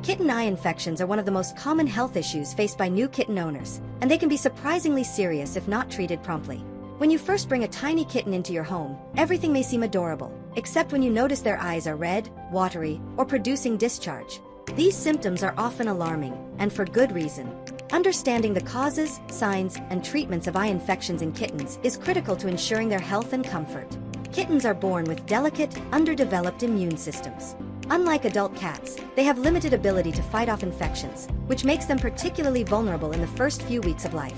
Kitten eye infections are one of the most common health issues faced by new kitten owners, and they can be surprisingly serious if not treated promptly. When you first bring a tiny kitten into your home, everything may seem adorable, except when you notice their eyes are red, watery, or producing discharge. These symptoms are often alarming, and for good reason. Understanding the causes, signs, and treatments of eye infections in kittens is critical to ensuring their health and comfort. Kittens are born with delicate, underdeveloped immune systems. Unlike adult cats, they have limited ability to fight off infections, which makes them particularly vulnerable in the first few weeks of life.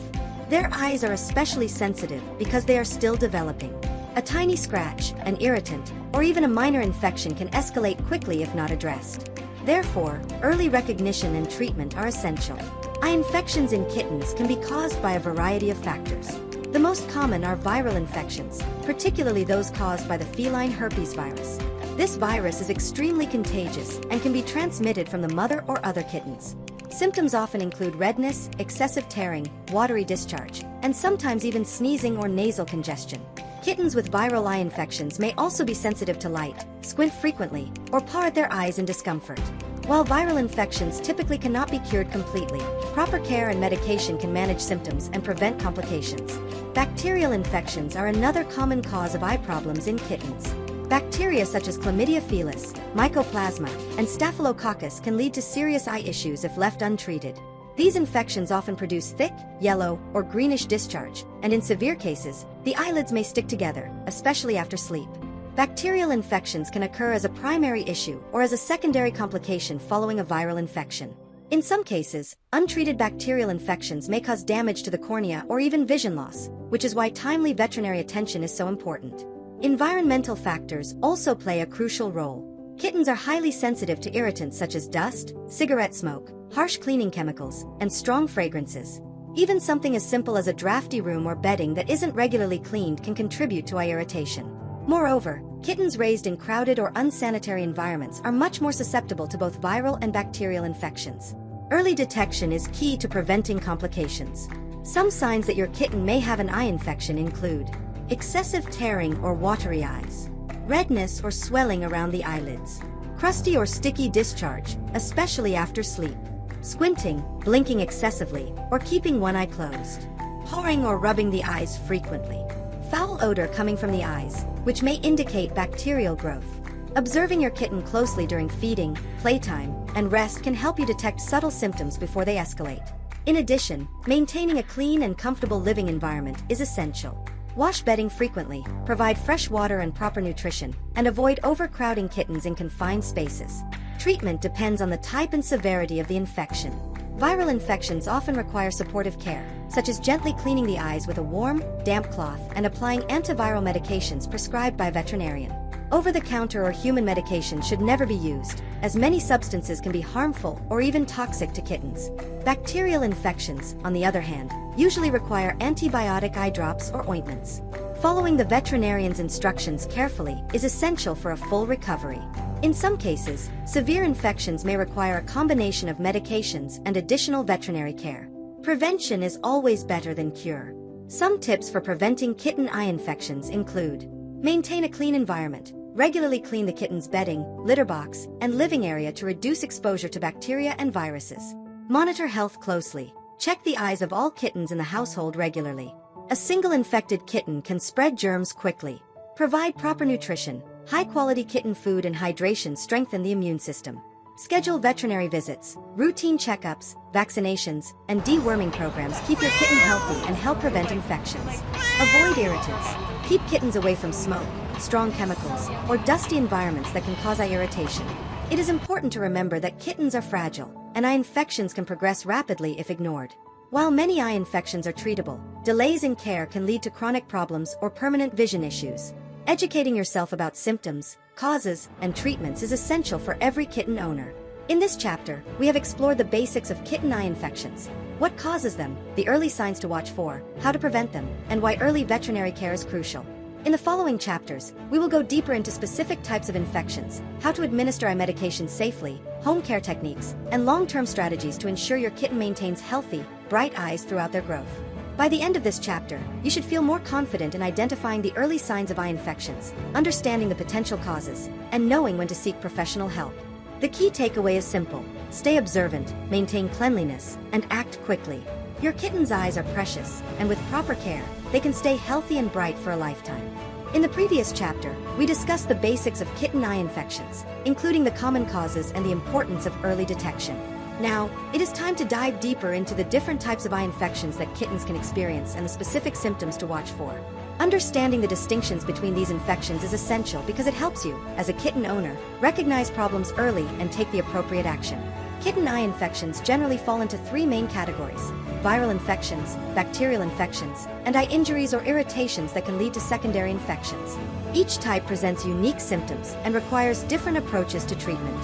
Their eyes are especially sensitive because they are still developing. A tiny scratch, an irritant, or even a minor infection can escalate quickly if not addressed. Therefore, early recognition and treatment are essential. Eye infections in kittens can be caused by a variety of factors. The most common are viral infections, particularly those caused by the feline herpes virus. This virus is extremely contagious and can be transmitted from the mother or other kittens. Symptoms often include redness, excessive tearing, watery discharge, and sometimes even sneezing or nasal congestion. Kittens with viral eye infections may also be sensitive to light, squint frequently, or paw at their eyes in discomfort. While viral infections typically cannot be cured completely, proper care and medication can manage symptoms and prevent complications. Bacterial infections are another common cause of eye problems in kittens. Bacteria such as Chlamydia felis, Mycoplasma, and Staphylococcus can lead to serious eye issues if left untreated. These infections often produce thick, yellow, or greenish discharge, and in severe cases, the eyelids may stick together, especially after sleep. Bacterial infections can occur as a primary issue or as a secondary complication following a viral infection. In some cases, untreated bacterial infections may cause damage to the cornea or even vision loss, which is why timely veterinary attention is so important. Environmental factors also play a crucial role. Kittens are highly sensitive to irritants such as dust, cigarette smoke, harsh cleaning chemicals, and strong fragrances. Even something as simple as a drafty room or bedding that isn't regularly cleaned can contribute to eye irritation. Moreover, kittens raised in crowded or unsanitary environments are much more susceptible to both viral and bacterial infections. Early detection is key to preventing complications. Some signs that your kitten may have an eye infection include excessive tearing or watery eyes, redness or swelling around the eyelids, crusty or sticky discharge, especially after sleep, squinting, blinking excessively, or keeping one eye closed, pawing or rubbing the eyes frequently, foul odor coming from the eyes, which may indicate bacterial growth. Observing your kitten closely during feeding, playtime, and rest can help you detect subtle symptoms before they escalate. In addition, maintaining a clean and comfortable living environment is essential. Wash bedding frequently, provide fresh water and proper nutrition, and avoid overcrowding kittens in confined spaces. Treatment depends on the type and severity of the infection. Viral infections often require supportive care, such as gently cleaning the eyes with a warm, damp cloth and applying antiviral medications prescribed by a veterinarian. Over-the-counter or human medication should never be used, as many substances can be harmful or even toxic to kittens. Bacterial infections, on the other hand, usually require antibiotic eye drops or ointments. Following the veterinarian's instructions carefully is essential for a full recovery. In some cases, severe infections may require a combination of medications and additional veterinary care. Prevention is always better than cure. Some tips for preventing kitten eye infections include: maintain a clean environment. Regularly clean the kitten's bedding, litter box, and living area to reduce exposure to bacteria and viruses. Monitor health closely. Check the eyes of all kittens in the household regularly. A single infected kitten can spread germs quickly. Provide proper nutrition. High-quality kitten food and hydration strengthen the immune system. Schedule veterinary visits. Routine checkups, vaccinations, and deworming programs keep your kitten healthy and help prevent infections. Avoid irritants. Keep kittens away from smoke, strong chemicals, or dusty environments that can cause eye irritation. It is important to remember that kittens are fragile, and eye infections can progress rapidly if ignored. While many eye infections are treatable, delays in care can lead to chronic problems or permanent vision issues. Educating yourself about symptoms, causes, and treatments is essential for every kitten owner. In this chapter, we have explored the basics of kitten eye infections, what causes them, the early signs to watch for, how to prevent them, and why early veterinary care is crucial. In the following chapters, we will go deeper into specific types of infections, how to administer eye medications safely, home care techniques, and long-term strategies to ensure your kitten maintains healthy, bright eyes throughout their growth. By the end of this chapter, you should feel more confident in identifying the early signs of eye infections, understanding the potential causes, and knowing when to seek professional help. The key takeaway is simple. stay observant, maintain cleanliness, and act quickly. Your kitten's eyes are precious, and with proper care, they can stay healthy and bright for a lifetime. In the previous chapter, we discussed the basics of kitten eye infections, including the common causes and the importance of early detection. Now, it is time to dive deeper into the different types of eye infections that kittens can experience and the specific symptoms to watch for. Understanding the distinctions between these infections is essential because it helps you, as a kitten owner, recognize problems early and take the appropriate action. Kitten eye infections generally fall into three main categories: viral infections, bacterial infections, and eye injuries or irritations that can lead to secondary infections. Each type presents unique symptoms and requires different approaches to treatment.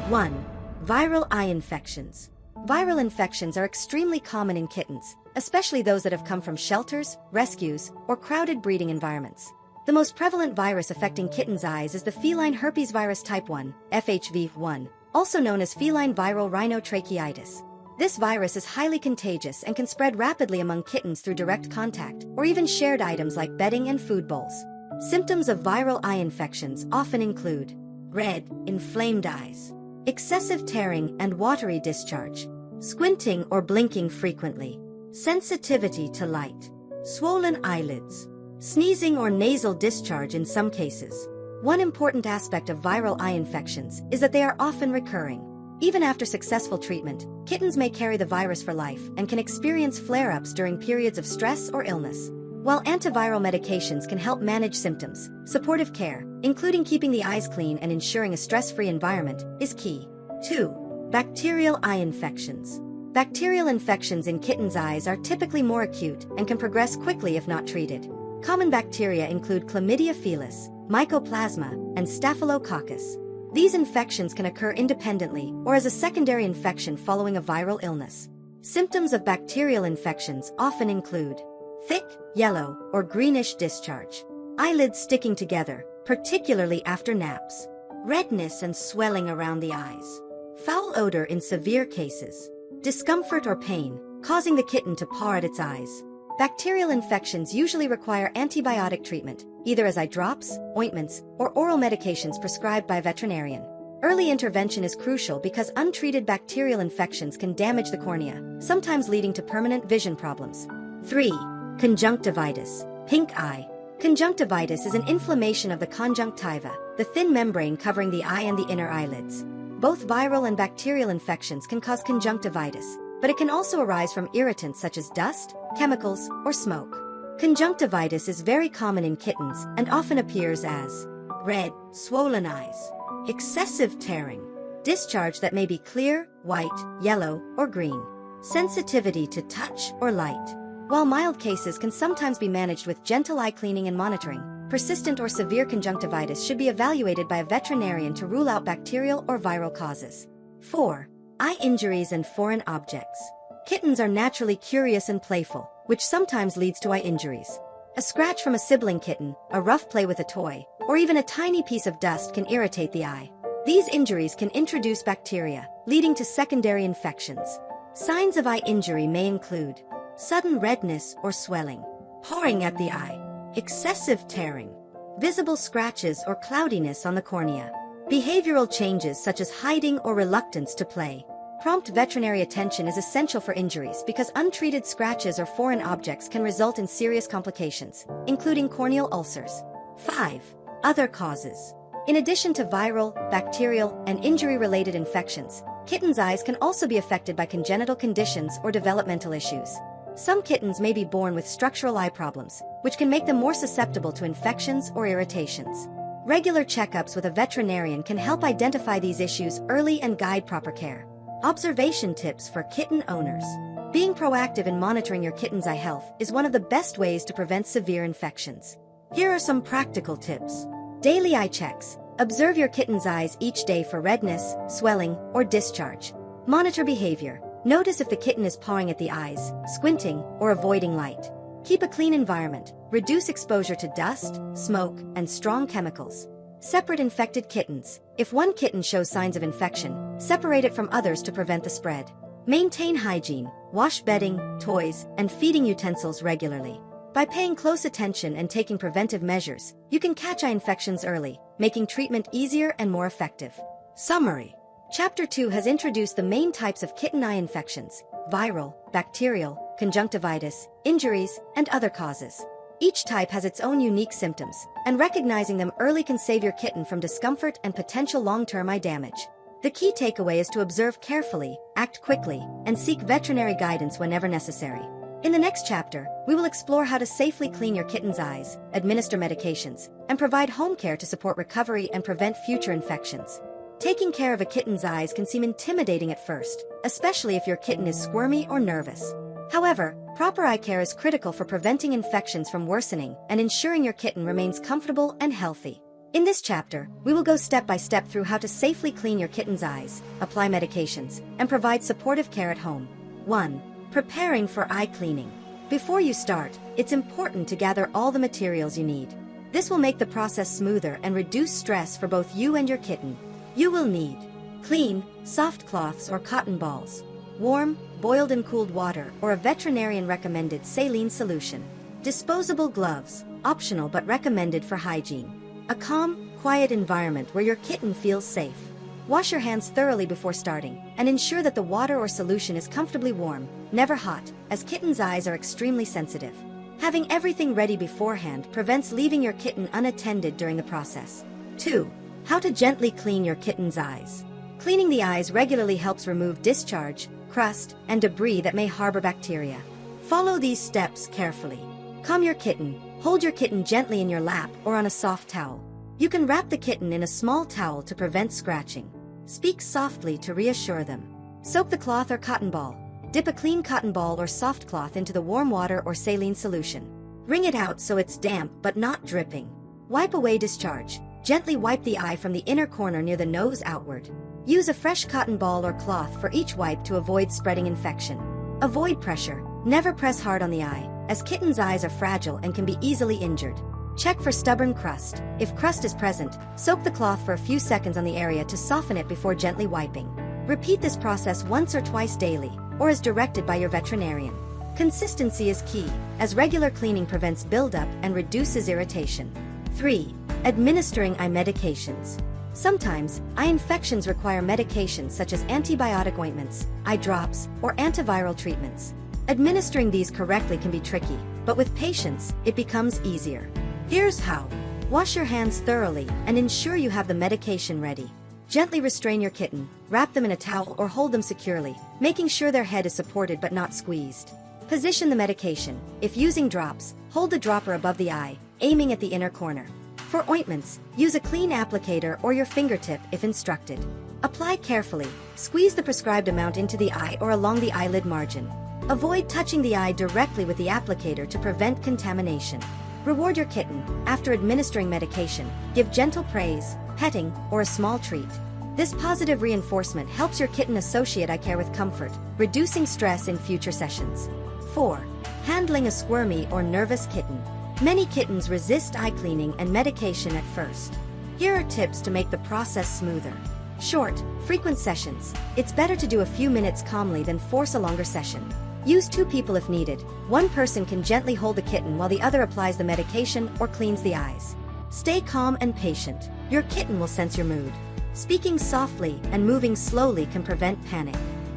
1. Viral eye infections. Viral infections are extremely common in kittens, especially those that have come from shelters, rescues, or crowded breeding environments. The most prevalent virus affecting kittens' eyes is the feline herpes virus type 1, FHV1, also known as feline viral rhinotracheitis. This virus is highly contagious and can spread rapidly among kittens through direct contact or even shared items like bedding and food bowls. Symptoms of viral eye infections often include red, inflamed eyes, excessive tearing and watery discharge, squinting or blinking frequently, sensitivity to light, swollen eyelids, sneezing or nasal discharge in some cases. One important aspect of viral eye infections is that they are often recurring. Even after successful treatment, kittens may carry the virus for life and can experience flare-ups during periods of stress or illness. While antiviral medications can help manage symptoms, supportive care, including keeping the eyes clean and ensuring a stress-free environment, is key. 2. Bacterial eye infections. Bacterial infections in kittens' eyes are typically more acute and can progress quickly if not treated. Common bacteria include Chlamydia felis, Mycoplasma, and Staphylococcus. These infections can occur independently or as a secondary infection following a viral illness. Symptoms of bacterial infections often include thick, yellow, or greenish discharge, eyelids sticking together, particularly after naps, redness and swelling around the eyes, foul odor in severe cases, discomfort or pain, causing the kitten to paw at its eyes. Bacterial infections usually require antibiotic treatment, either as eye drops, ointments, or oral medications prescribed by a veterinarian. Early intervention is crucial because untreated bacterial infections can damage the cornea, sometimes leading to permanent vision problems. 3. Conjunctivitis, pink eye. Conjunctivitis is an inflammation of the conjunctiva, the thin membrane covering the eye and the inner eyelids. Both viral and bacterial infections can cause conjunctivitis, but it can also arise from irritants such as dust, chemicals, or smoke. Conjunctivitis is very common in kittens and often appears as red, swollen eyes, excessive tearing, discharge that may be clear, white, yellow, or green, sensitivity to touch or light. While mild cases can sometimes be managed with gentle eye cleaning and monitoring, persistent or severe conjunctivitis should be evaluated by a veterinarian to rule out bacterial or viral causes. 4. Eye injuries and foreign objects. Kittens are naturally curious and playful, which sometimes leads to eye injuries. A scratch from a sibling kitten, a rough play with a toy, or even a tiny piece of dust can irritate the eye. These injuries can introduce bacteria, leading to secondary infections. Signs of eye injury may include sudden redness or swelling, pawing at the eye, excessive tearing, visible scratches or cloudiness on the cornea. Behavioral changes such as hiding or reluctance to play. Prompt veterinary attention is essential for injuries because untreated scratches or foreign objects can result in serious complications, including corneal ulcers. 5. Other causes. In addition to viral, bacterial, and injury-related infections, kittens' eyes can also be affected by congenital conditions or developmental issues. Some kittens may be born with structural eye problems, which can make them more susceptible to infections or irritations. Regular checkups with a veterinarian can help identify these issues early and guide proper care. Observation tips for kitten owners. Being proactive in monitoring your kitten's eye health is one of the best ways to prevent severe infections. Here are some practical tips. Daily eye checks. Observe your kitten's eyes each day for redness, swelling, or discharge. Monitor behavior. Notice if the kitten is pawing at the eyes, squinting, or avoiding light. Keep a clean environment. Reduce exposure to dust, smoke, and strong chemicals. Separate infected kittens. If one kitten shows signs of infection, separate it from others to prevent the spread. Maintain hygiene. Wash bedding, toys, and feeding utensils regularly. By paying close attention and taking preventive measures, you can catch eye infections early, making treatment easier and more effective. Summary. Chapter 2 has introduced the main types of kitten eye infections: viral, bacterial, conjunctivitis, injuries, and other causes. Each type has its own unique symptoms, and recognizing them early can save your kitten from discomfort and potential long-term eye damage. The key takeaway is to observe carefully, act quickly, and seek veterinary guidance whenever necessary. In the next chapter, we will explore how to safely clean your kitten's eyes, administer medications, and provide home care to support recovery and prevent future infections. Taking care of a kitten's eyes can seem intimidating at first, especially if your kitten is squirmy or nervous. However, proper eye care is critical for preventing infections from worsening and ensuring your kitten remains comfortable and healthy. In this chapter, we will go step by step through how to safely clean your kitten's eyes, apply medications, and provide supportive care at home. 1. Preparing for eye cleaning. Before you start, it's important to gather all the materials you need. This will make the process smoother and reduce stress for both you and your kitten. You will need clean, soft cloths or cotton balls, warm, boiled and cooled water or a veterinarian-recommended saline solution, disposable gloves, optional but recommended for hygiene, a calm, quiet environment where your kitten feels safe. Wash your hands thoroughly before starting, and ensure that the water or solution is comfortably warm, never hot, as kittens' eyes are extremely sensitive. Having everything ready beforehand prevents leaving your kitten unattended during the process. 2. How to gently clean your kitten's eyes. Cleaning the eyes regularly helps remove discharge, crust, and debris that may harbor bacteria. Follow these steps carefully. Calm your kitten. Hold your kitten gently in your lap or on a soft towel. You can wrap the kitten in a small towel to prevent scratching. Speak softly to reassure them. Soak the cloth or cotton ball. Dip a clean cotton ball or soft cloth into the warm water or saline solution. Wring it out so it's damp but not dripping. Wipe away discharge. Gently wipe the eye from the inner corner near the nose outward. Use a fresh cotton ball or cloth for each wipe to avoid spreading infection. Avoid pressure. Never press hard on the eye, as kittens' eyes are fragile and can be easily injured. Check for stubborn crust. If crust is present, soak the cloth for a few seconds on the area to soften it before gently wiping. Repeat this process once or twice daily, or as directed by your veterinarian. Consistency is key, as regular cleaning prevents buildup and reduces irritation. 3. Administering eye medications. Sometimes, eye infections require medications such as antibiotic ointments, eye drops, or antiviral treatments. Administering these correctly can be tricky, but with patience, it becomes easier. Here's how. Wash your hands thoroughly and ensure you have the medication ready. Gently restrain your kitten, wrap them in a towel or hold them securely, making sure their head is supported but not squeezed. Position the medication. If using drops, hold the dropper above the eye, aiming at the inner corner. For ointments, use a clean applicator or your fingertip if instructed. Apply carefully. Squeeze the prescribed amount into the eye or along the eyelid margin. Avoid touching the eye directly with the applicator to prevent contamination. Reward your kitten. After administering medication, give gentle praise, petting, or a small treat. This positive reinforcement helps your kitten associate eye care with comfort, reducing stress in future sessions. 4. Handling a squirmy or nervous kitten. Many kittens resist eye cleaning and medication at first. Here are tips to make the process smoother. Short, frequent sessions. It's better to do a few minutes calmly than force a longer session. Use 2 people if needed. One person can gently hold the kitten while the other applies the medication or cleans the eyes. Stay calm and patient. Your kitten will sense your mood. Speaking softly and moving slowly can prevent panic.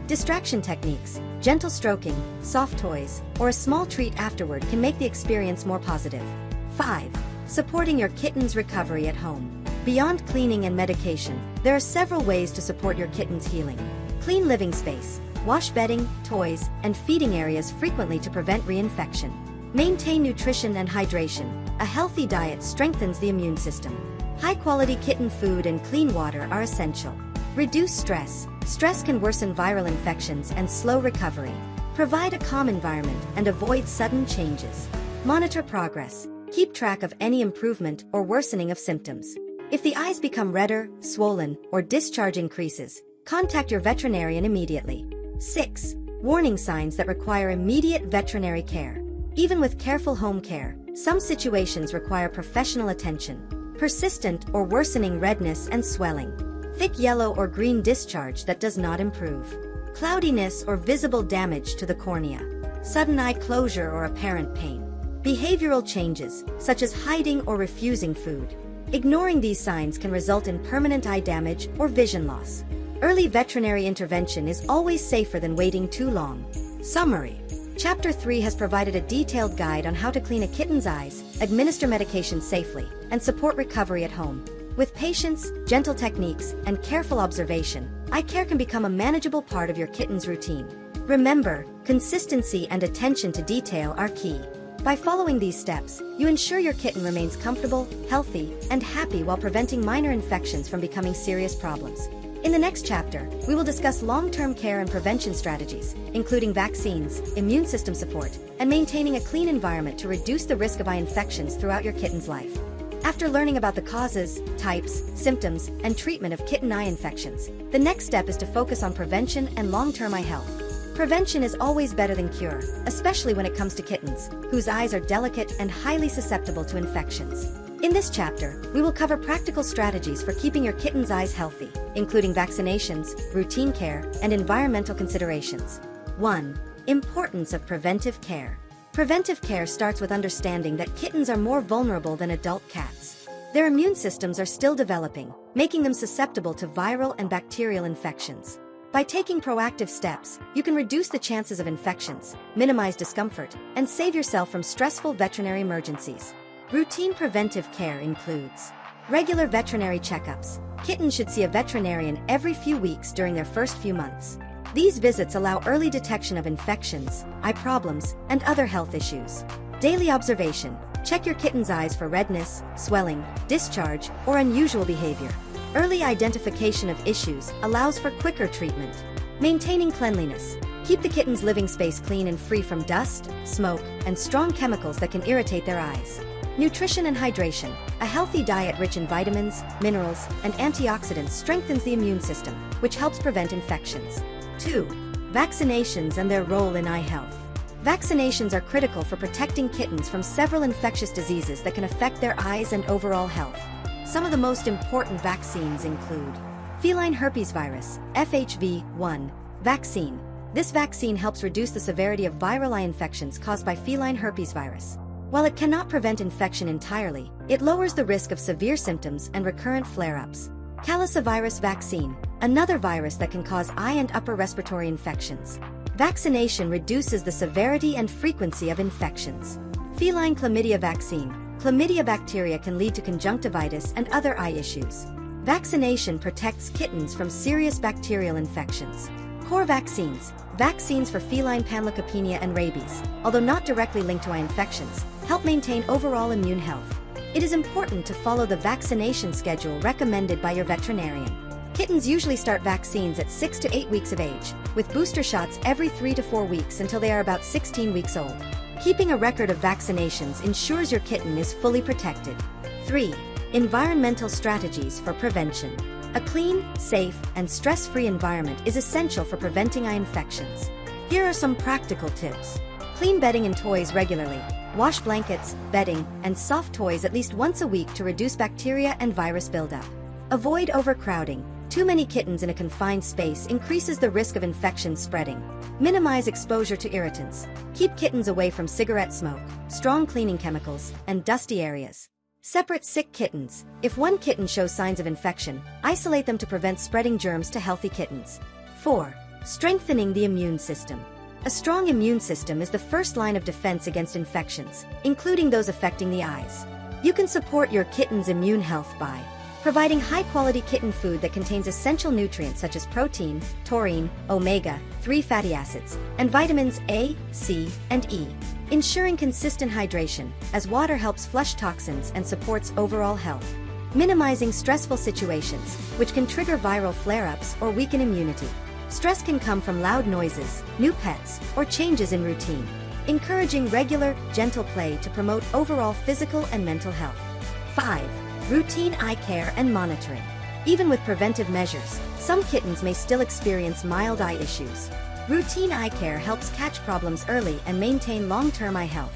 Distraction techniques, gentle stroking, soft toys, or a small treat afterward can make the experience more positive. 5. Supporting your kitten's recovery at home. Beyond cleaning and medication, there are several ways to support your kitten's healing. Clean living space. Wash bedding, toys, and feeding areas frequently to prevent reinfection. Maintain nutrition and hydration. A healthy diet strengthens the immune system. High-quality kitten food and clean water are essential. Reduce stress. Stress can worsen viral infections and slow recovery. Provide a calm environment and avoid sudden changes. Monitor progress. Keep track of any improvement or worsening of symptoms. If the eyes become redder, swollen, or discharge increases, contact your veterinarian immediately. 6. Warning signs that require immediate veterinary care. Even with careful home care, some situations require professional attention. Persistent or worsening redness and swelling. Thick yellow or green discharge that does not improve. Cloudiness or visible damage to the cornea. Sudden eye closure or apparent pain. Behavioral changes, such as hiding or refusing food. Ignoring these signs can result in permanent eye damage or vision loss. Early veterinary intervention is always safer than waiting too long. Summary. Chapter 3 has provided a detailed guide on how to clean a kitten's eyes, administer medication safely, and support recovery at home. With patience, gentle techniques, and careful observation, eye care can become a manageable part of your kitten's routine. Remember, consistency and attention to detail are key. By following these steps, you ensure your kitten remains comfortable, healthy, and happy while preventing minor infections from becoming serious problems. In the next chapter, we will discuss long-term care and prevention strategies, including vaccines, immune system support, and maintaining a clean environment to reduce the risk of eye infections throughout your kitten's life. After learning about the causes, types, symptoms, and treatment of kitten eye infections, the next step is to focus on prevention and long-term eye health. Prevention is always better than cure, especially when it comes to kittens, whose eyes are delicate and highly susceptible to infections. In this chapter, we will cover practical strategies for keeping your kitten's eyes healthy, including vaccinations, routine care, and environmental considerations. 1. Importance of preventive care. Preventive care starts with understanding that kittens are more vulnerable than adult cats. Their immune systems are still developing, making them susceptible to viral and bacterial infections. By taking proactive steps, you can reduce the chances of infections, minimize discomfort, and save yourself from stressful veterinary emergencies. Routine preventive care includes regular veterinary checkups. Kittens should see a veterinarian every few weeks during their first few months. These visits allow early detection of infections, eye problems, and other health issues. Daily observation. Check your kitten's eyes for redness, swelling, discharge, or unusual behavior. Early identification of issues allows for quicker treatment. Maintaining cleanliness. Keep the kitten's living space clean and free from dust, smoke, and strong chemicals that can irritate their eyes. Nutrition and hydration. A healthy diet rich in vitamins, minerals, and antioxidants strengthens the immune system, which helps prevent infections. 2. Vaccinations and their role in eye health. Vaccinations are critical for protecting kittens from several infectious diseases that can affect their eyes and overall health. Some of the most important vaccines include feline herpes virus, FHV1, vaccine. This vaccine helps reduce the severity of viral eye infections caused by feline herpes virus. While it cannot prevent infection entirely, it lowers the risk of severe symptoms and recurrent flare-ups. Calicivirus vaccine, another virus that can cause eye and upper respiratory infections. Vaccination reduces the severity and frequency of infections. Feline chlamydia vaccine. Chlamydia bacteria can lead to conjunctivitis and other eye issues. Vaccination protects kittens from serious bacterial infections. Core vaccines. Vaccines for feline panleukopenia and rabies, although not directly linked to eye infections, help maintain overall immune health. It is important to follow the vaccination schedule recommended by your veterinarian. Kittens usually start vaccines at 6 to 8 weeks of age, with booster shots every 3 to 4 weeks until they are about 16 weeks old. Keeping a record of vaccinations ensures your kitten is fully protected. 3. Environmental strategies for prevention. A clean, safe, and stress-free environment is essential for preventing eye infections. Here are some practical tips. Clean bedding and toys regularly. Wash blankets, bedding, and soft toys at least once a week to reduce bacteria and virus buildup. Avoid overcrowding. Too many kittens in a confined space increases the risk of infections spreading. Minimize exposure to irritants. Keep kittens away from cigarette smoke, strong cleaning chemicals, and dusty areas. Separate sick kittens. If one kitten shows signs of infection, isolate them to prevent spreading germs to healthy kittens. 4. Strengthening the immune system. A strong immune system is the first line of defense against infections, including those affecting the eyes. You can support your kitten's immune health by providing high-quality kitten food that contains essential nutrients such as protein, taurine, omega-3 fatty acids, and vitamins A, C, and E. Ensuring consistent hydration, as water helps flush toxins and supports overall health. Minimizing stressful situations, which can trigger viral flare-ups or weaken immunity. Stress can come from loud noises, new pets, or changes in routine. Encouraging regular, gentle play to promote overall physical and mental health. 5. Routine eye care and monitoring. Even with preventive measures, some kittens may still experience mild eye issues. Routine eye care helps catch problems early and maintain long-term eye health.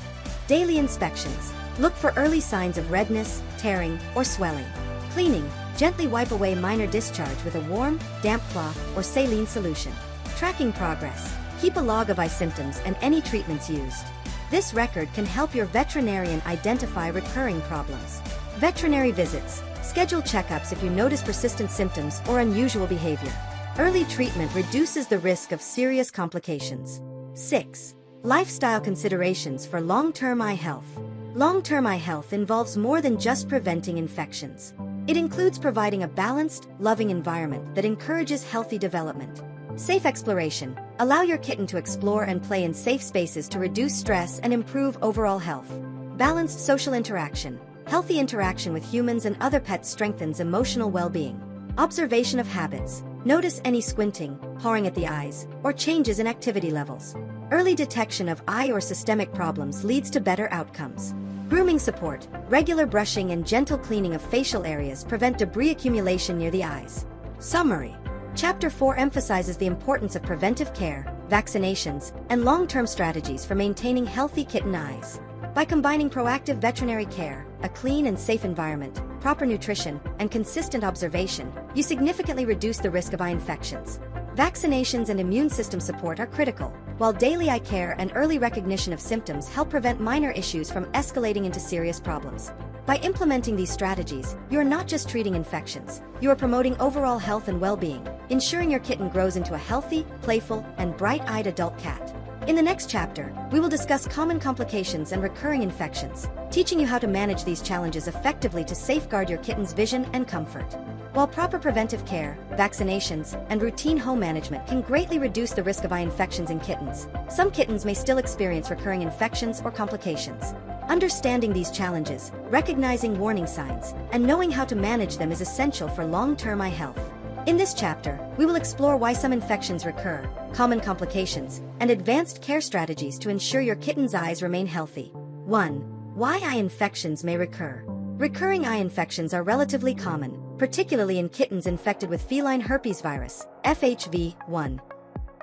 Daily inspections. Look for early signs of redness, tearing, or swelling. Cleaning. Gently wipe away minor discharge with a warm, damp cloth or saline solution. Tracking progress. Keep a log of eye symptoms and any treatments used. This record can help your veterinarian identify recurring problems. Veterinary visits. Schedule checkups if you notice persistent symptoms or unusual behavior. Early treatment reduces the risk of serious complications. 6. Lifestyle considerations for long-term eye health. Long-term eye health involves more than just preventing infections. It includes providing a balanced, loving environment that encourages healthy development. Safe exploration. Allow your kitten to explore and play in safe spaces to reduce stress and improve overall health. Balanced social interaction. Healthy interaction with humans and other pets strengthens emotional well-being. Observation of habits. Notice any squinting, pawing at the eyes, or changes in activity levels. Early detection of eye or systemic problems leads to better outcomes. Grooming support. Regular brushing and gentle cleaning of facial areas prevent debris accumulation near the eyes. Summary. Chapter 4 emphasizes the importance of preventive care, vaccinations, and long-term strategies for maintaining healthy kitten eyes. By combining proactive veterinary care, a clean and safe environment, proper nutrition, and consistent observation, you significantly reduce the risk of eye infections. Vaccinations and immune system support are critical, while daily eye care and early recognition of symptoms help prevent minor issues from escalating into serious problems. By implementing these strategies, you are not just treating infections, you are promoting overall health and well-being, ensuring your kitten grows into a healthy, playful, and bright-eyed adult cat. In the next chapter, we will discuss common complications and recurring infections, teaching you how to manage these challenges effectively to safeguard your kitten's vision and comfort. While proper preventive care, vaccinations, and routine home management can greatly reduce the risk of eye infections in kittens, some kittens may still experience recurring infections or complications. Understanding these challenges, recognizing warning signs, and knowing how to manage them is essential for long-term eye health. In this chapter, we will explore why some infections recur, common complications, and advanced care strategies to ensure your kitten's eyes remain healthy. 1. Why eye infections may recur. Recurring eye infections are relatively common, particularly in kittens infected with feline herpes virus, FHV1.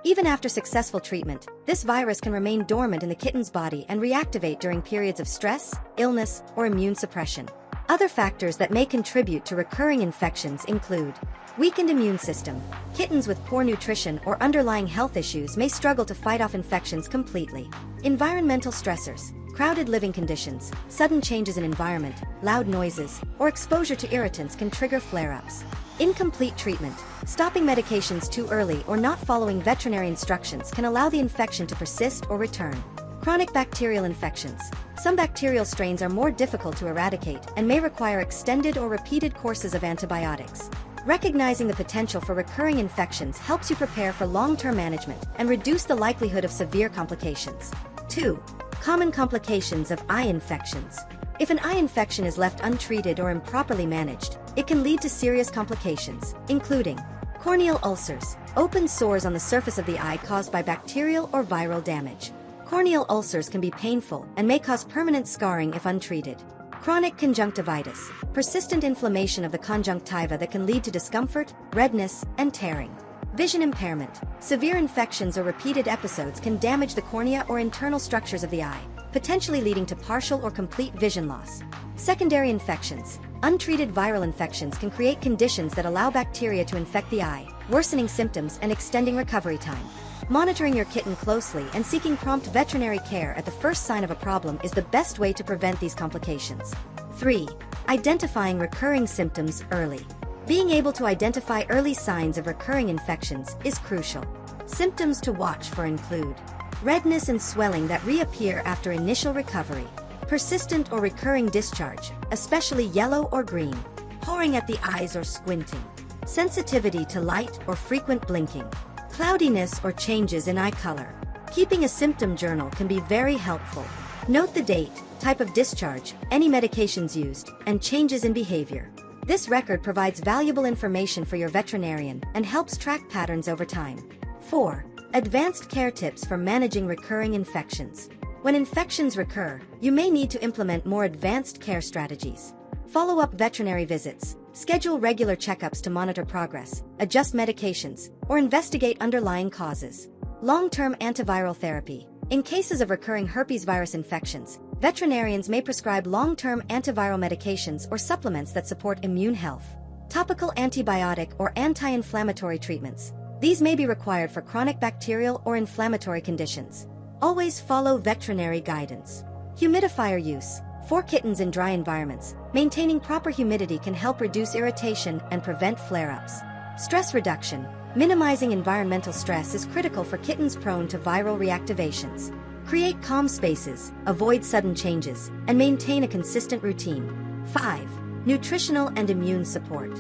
Even after successful treatment, this virus can remain dormant in the kitten's body and reactivate during periods of stress, illness, or immune suppression. Other factors that may contribute to recurring infections include weakened immune system. Kittens with poor nutrition or underlying health issues may struggle to fight off infections completely. Environmental stressors. Crowded living conditions, sudden changes in environment, loud noises, or exposure to irritants can trigger flare-ups. Incomplete treatment. Stopping medications too early or not following veterinary instructions can allow the infection to persist or return. Chronic bacterial infections. Some bacterial strains are more difficult to eradicate and may require extended or repeated courses of antibiotics. Recognizing the potential for recurring infections helps you prepare for long-term management and reduce the likelihood of severe complications. 2. Common complications of eye infections. If an eye infection is left untreated or improperly managed, it can lead to serious complications, including corneal ulcers, open sores on the surface of the eye caused by bacterial or viral damage. Corneal ulcers can be painful and may cause permanent scarring if untreated. Chronic conjunctivitis, persistent inflammation of the conjunctiva that can lead to discomfort, redness, and tearing. Vision impairment. Severe infections or repeated episodes can damage the cornea or internal structures of the eye, potentially leading to partial or complete vision loss. Secondary infections. Untreated viral infections can create conditions that allow bacteria to infect the eye, worsening symptoms and extending recovery time. Monitoring your kitten closely and seeking prompt veterinary care at the first sign of a problem is the best way to prevent these complications. 3. Identifying recurring symptoms early. Being able to identify early signs of recurring infections is crucial. Symptoms to watch for include redness and swelling that reappear after initial recovery, persistent or recurring discharge, especially yellow or green, pawing at the eyes or squinting, sensitivity to light or frequent blinking, cloudiness or changes in eye color. Keeping a symptom journal can be very helpful. Note the date, type of discharge, any medications used, and changes in behavior. This record provides valuable information for your veterinarian and helps track patterns over time. 4. Advanced care tips for managing recurring infections. When infections recur, you may need to implement more advanced care strategies. Follow up veterinary visits, schedule regular checkups to monitor progress, adjust medications, or investigate underlying causes. Long-term antiviral therapy. In cases of recurring herpes virus infections, veterinarians may prescribe long-term antiviral medications or supplements that support immune health. Topical antibiotic or anti-inflammatory treatments. These may be required for chronic bacterial or inflammatory conditions. Always follow veterinary guidance. Humidifier use. For kittens in dry environments, maintaining proper humidity can help reduce irritation and prevent flare-ups. Stress reduction. Minimizing environmental stress is critical for kittens prone to viral reactivations. Create calm spaces, avoid sudden changes, and maintain a consistent routine. 5. Nutritional and immune support.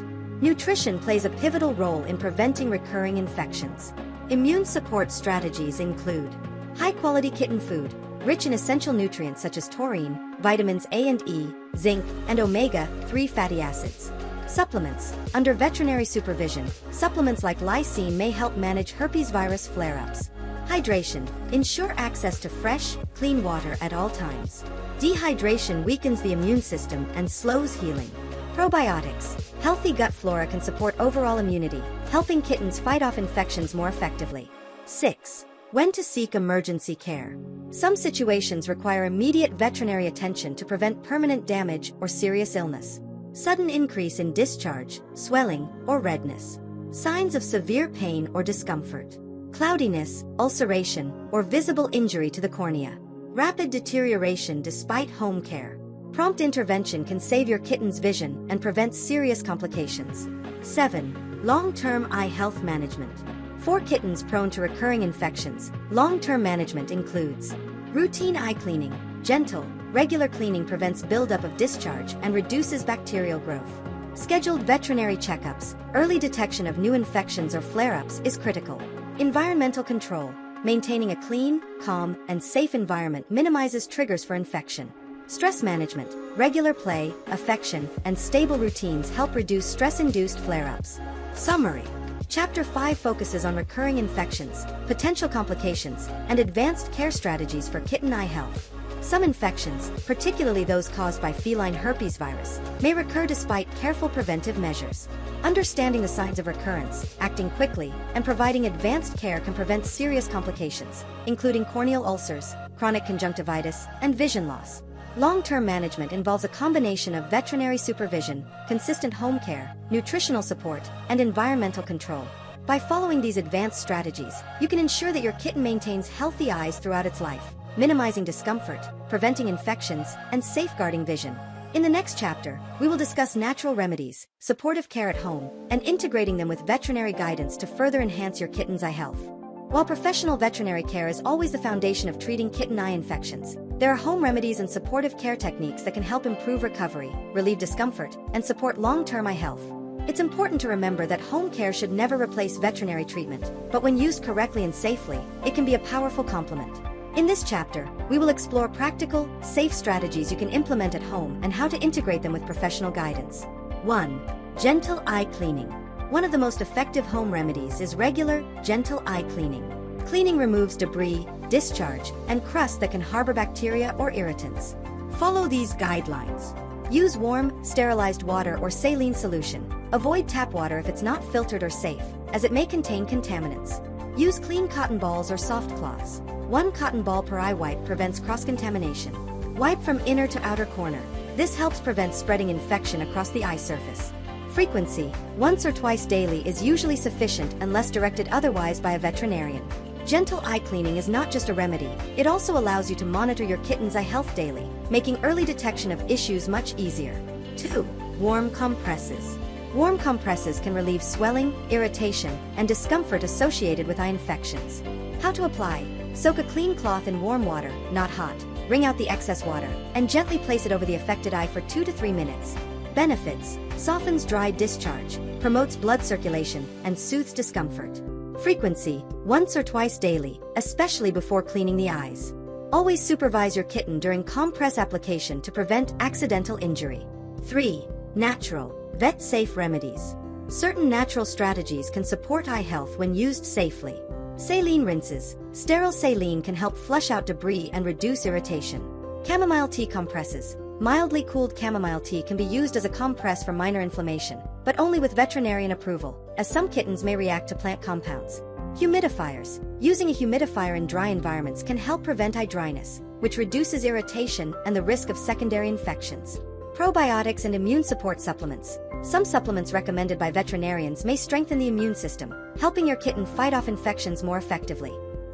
Nutrition plays a pivotal role in preventing recurring infections. Immune support strategies include high-quality kitten food, rich in essential nutrients such as taurine, vitamins A and E, zinc, and omega-3 fatty acids. Supplements. Under veterinary supervision, supplements like lysine may help manage herpes virus flare-ups. Hydration. Ensure access to fresh, clean water at all times. Dehydration weakens the immune system and slows healing. Probiotics. Healthy gut flora can support overall immunity, helping kittens fight off infections more effectively. 6. When to seek emergency care. Some situations require immediate veterinary attention to prevent permanent damage or serious illness. Sudden increase in discharge, swelling, or redness. Signs of severe pain or discomfort. Cloudiness, ulceration, or visible injury to the cornea. Rapid deterioration despite home care. Prompt intervention can save your kitten's vision and prevent serious complications. 7. Long-term eye health management. For kittens prone to recurring infections, long-term management includes routine eye cleaning. Gentle, regular cleaning prevents buildup of discharge and reduces bacterial growth. Scheduled veterinary checkups, early detection of new infections or flare-ups is critical. Environmental control. Maintaining a clean, calm, and safe environment minimizes triggers for infection. Stress management. Regular play, affection, and stable routines help reduce stress-induced flare-ups. Summary. Chapter 5 focuses on recurring infections, potential complications, and advanced care strategies for kitten eye health. Some infections, particularly those caused by feline herpes virus, may recur despite careful preventive measures. Understanding the signs of recurrence, acting quickly, and providing advanced care can prevent serious complications, including corneal ulcers, chronic conjunctivitis, and vision loss. Long-term management involves a combination of veterinary supervision, consistent home care, nutritional support, and environmental control. By following these advanced strategies, you can ensure that your kitten maintains healthy eyes throughout its life, minimizing discomfort, preventing infections, and safeguarding vision. In the next chapter, we will discuss natural remedies, supportive care at home, and integrating them with veterinary guidance to further enhance your kitten's eye health. While professional veterinary care is always the foundation of treating kitten eye infections, there are home remedies and supportive care techniques that can help improve recovery, relieve discomfort, and support long-term eye health. It's important to remember that home care should never replace veterinary treatment, but when used correctly and safely, it can be a powerful complement. In this chapter, we will explore practical, safe strategies you can implement at home and how to integrate them with professional guidance. 1. Gentle eye cleaning. One of the most effective home remedies is regular, gentle eye cleaning. Cleaning removes debris, discharge, and crust that can harbor bacteria or irritants. Follow these guidelines. Use warm, sterilized water or saline solution. Avoid tap water if it's not filtered or safe, as it may contain contaminants. Use clean cotton balls or soft cloths. 1 cotton ball per eye wipe prevents cross-contamination. Wipe from inner to outer corner. This helps prevent spreading infection across the eye surface. Frequency. Once or twice daily is usually sufficient unless directed otherwise by a veterinarian. Gentle eye cleaning is not just a remedy, it also allows you to monitor your kitten's eye health daily, making early detection of issues much easier. 2. Warm compresses. Warm compresses can relieve swelling, irritation, and discomfort associated with eye infections. How to apply. Soak a clean cloth in warm water, not hot. Wring out the excess water, and gently place it over the affected eye for 2 to 3 minutes. Benefits. Softens dry discharge, promotes blood circulation, and soothes discomfort. Frequency. Once or twice daily, especially before cleaning the eyes. Always supervise your kitten during compress application to prevent accidental injury. 3. Natural, vet-safe remedies. Certain natural strategies can support eye health when used safely. Saline rinses. Sterile saline can help flush out debris and reduce irritation. Chamomile tea compresses. Mildly cooled chamomile tea can be used as a compress for minor inflammation, but only with veterinarian approval, as some kittens may react to plant compounds. Humidifiers. Using a humidifier in dry environments can help prevent eye dryness, which reduces irritation and the risk of secondary infections. Probiotics and immune support supplements. Some supplements recommended by veterinarians may strengthen the immune system, helping your kitten fight off infections more effectively.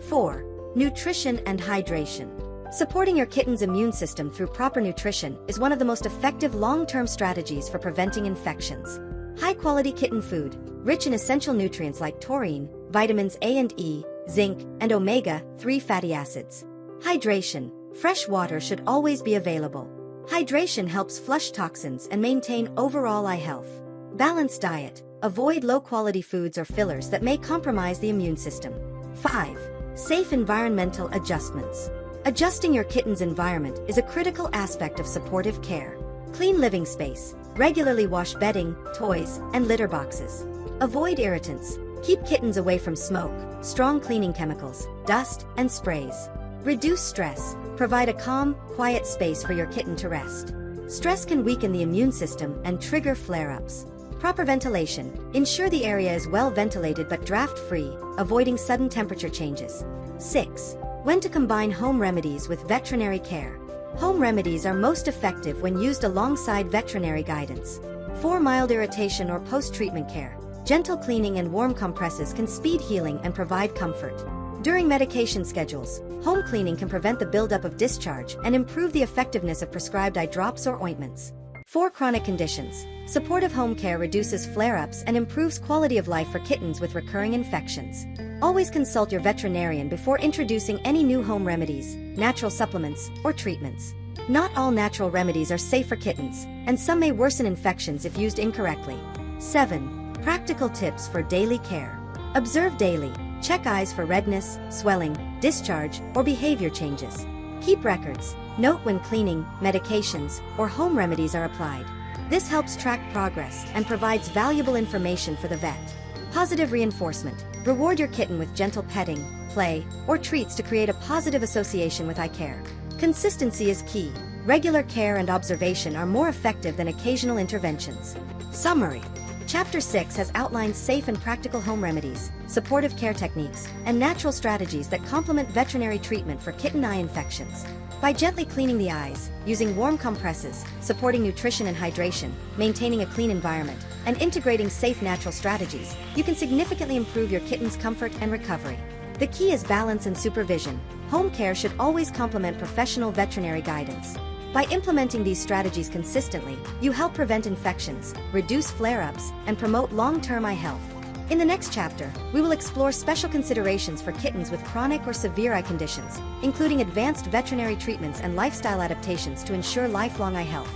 4. Nutrition and hydration. Supporting your kitten's immune system through proper nutrition is one of the most effective long-term strategies for preventing infections. High-quality kitten food, rich in essential nutrients like taurine, vitamins A and E, zinc, and omega-3 fatty acids. Hydration. Fresh water should always be available. Hydration helps flush toxins and maintain overall eye health. Balanced diet. Avoid low-quality foods or fillers that may compromise the immune system. 5. Safe environmental adjustments. Adjusting your kitten's environment is a critical aspect of supportive care. Clean living space. Regularly wash bedding, toys, and litter boxes. Avoid irritants. Keep kittens away from smoke, strong cleaning chemicals, dust, and sprays. Reduce stress. Provide a calm, quiet space for your kitten to rest. Stress can weaken the immune system and trigger flare-ups. Proper ventilation. Ensure the area is well ventilated but draft-free, avoiding sudden temperature changes. 6. When to combine home remedies with veterinary care. Home remedies are most effective when used alongside veterinary guidance. For mild irritation or post-treatment care, gentle cleaning and warm compresses can speed healing and provide comfort. During medication schedules, home cleaning can prevent the buildup of discharge and improve the effectiveness of prescribed eye drops or ointments. For chronic conditions, supportive home care reduces flare-ups and improves quality of life for kittens with recurring infections. Always consult your veterinarian before introducing any new home remedies, natural supplements, or treatments. Not all natural remedies are safe for kittens, and some may worsen infections if used incorrectly. 7. Practical tips for daily care. Observe daily. Check eyes for redness, swelling, discharge, or behavior changes. Keep records. Note when cleaning, medications, or home remedies are applied. This helps track progress and provides valuable information for the vet. Positive reinforcement. Reward your kitten with gentle petting, play, or treats to create a positive association with eye care. Consistency is key. Regular care and observation are more effective than occasional interventions. Summary. Chapter 6 has outlined safe and practical home remedies, supportive care techniques, and natural strategies that complement veterinary treatment for kitten eye infections. By gently cleaning the eyes, using warm compresses, supporting nutrition and hydration, maintaining a clean environment, and integrating safe natural strategies, you can significantly improve your kitten's comfort and recovery. The key is balance and supervision. Home care should always complement professional veterinary guidance. By implementing these strategies consistently, you help prevent infections, reduce flare-ups, and promote long-term eye health. In the next chapter, we will explore special considerations for kittens with chronic or severe eye conditions, including advanced veterinary treatments and lifestyle adaptations to ensure lifelong eye health.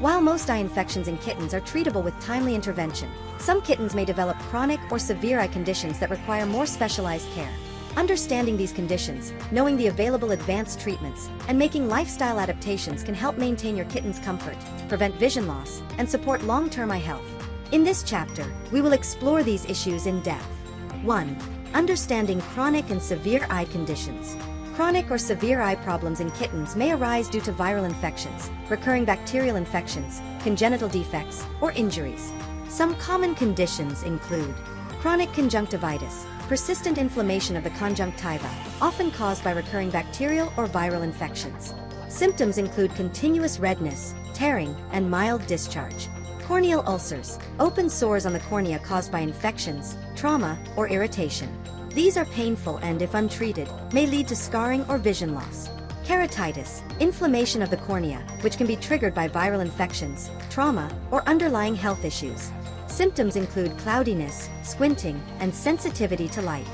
While most eye infections in kittens are treatable with timely intervention, some kittens may develop chronic or severe eye conditions that require more specialized care. Understanding these conditions, knowing the available advanced treatments, and making lifestyle adaptations can help maintain your kitten's comfort, prevent vision loss, and support long-term eye health. In this chapter, we will explore these issues in depth. 1. Understanding chronic and severe eye conditions. Chronic or severe eye problems in kittens may arise due to viral infections, recurring bacterial infections, congenital defects, or injuries. Some common conditions include chronic conjunctivitis, persistent inflammation of the conjunctiva, often caused by recurring bacterial or viral infections. Symptoms include continuous redness, tearing, and mild discharge. Corneal ulcers, open sores on the cornea caused by infections, trauma, or irritation. These are painful and, if untreated, may lead to scarring or vision loss. Keratitis, inflammation of the cornea, which can be triggered by viral infections, trauma, or underlying health issues. Symptoms include cloudiness, squinting, and sensitivity to light.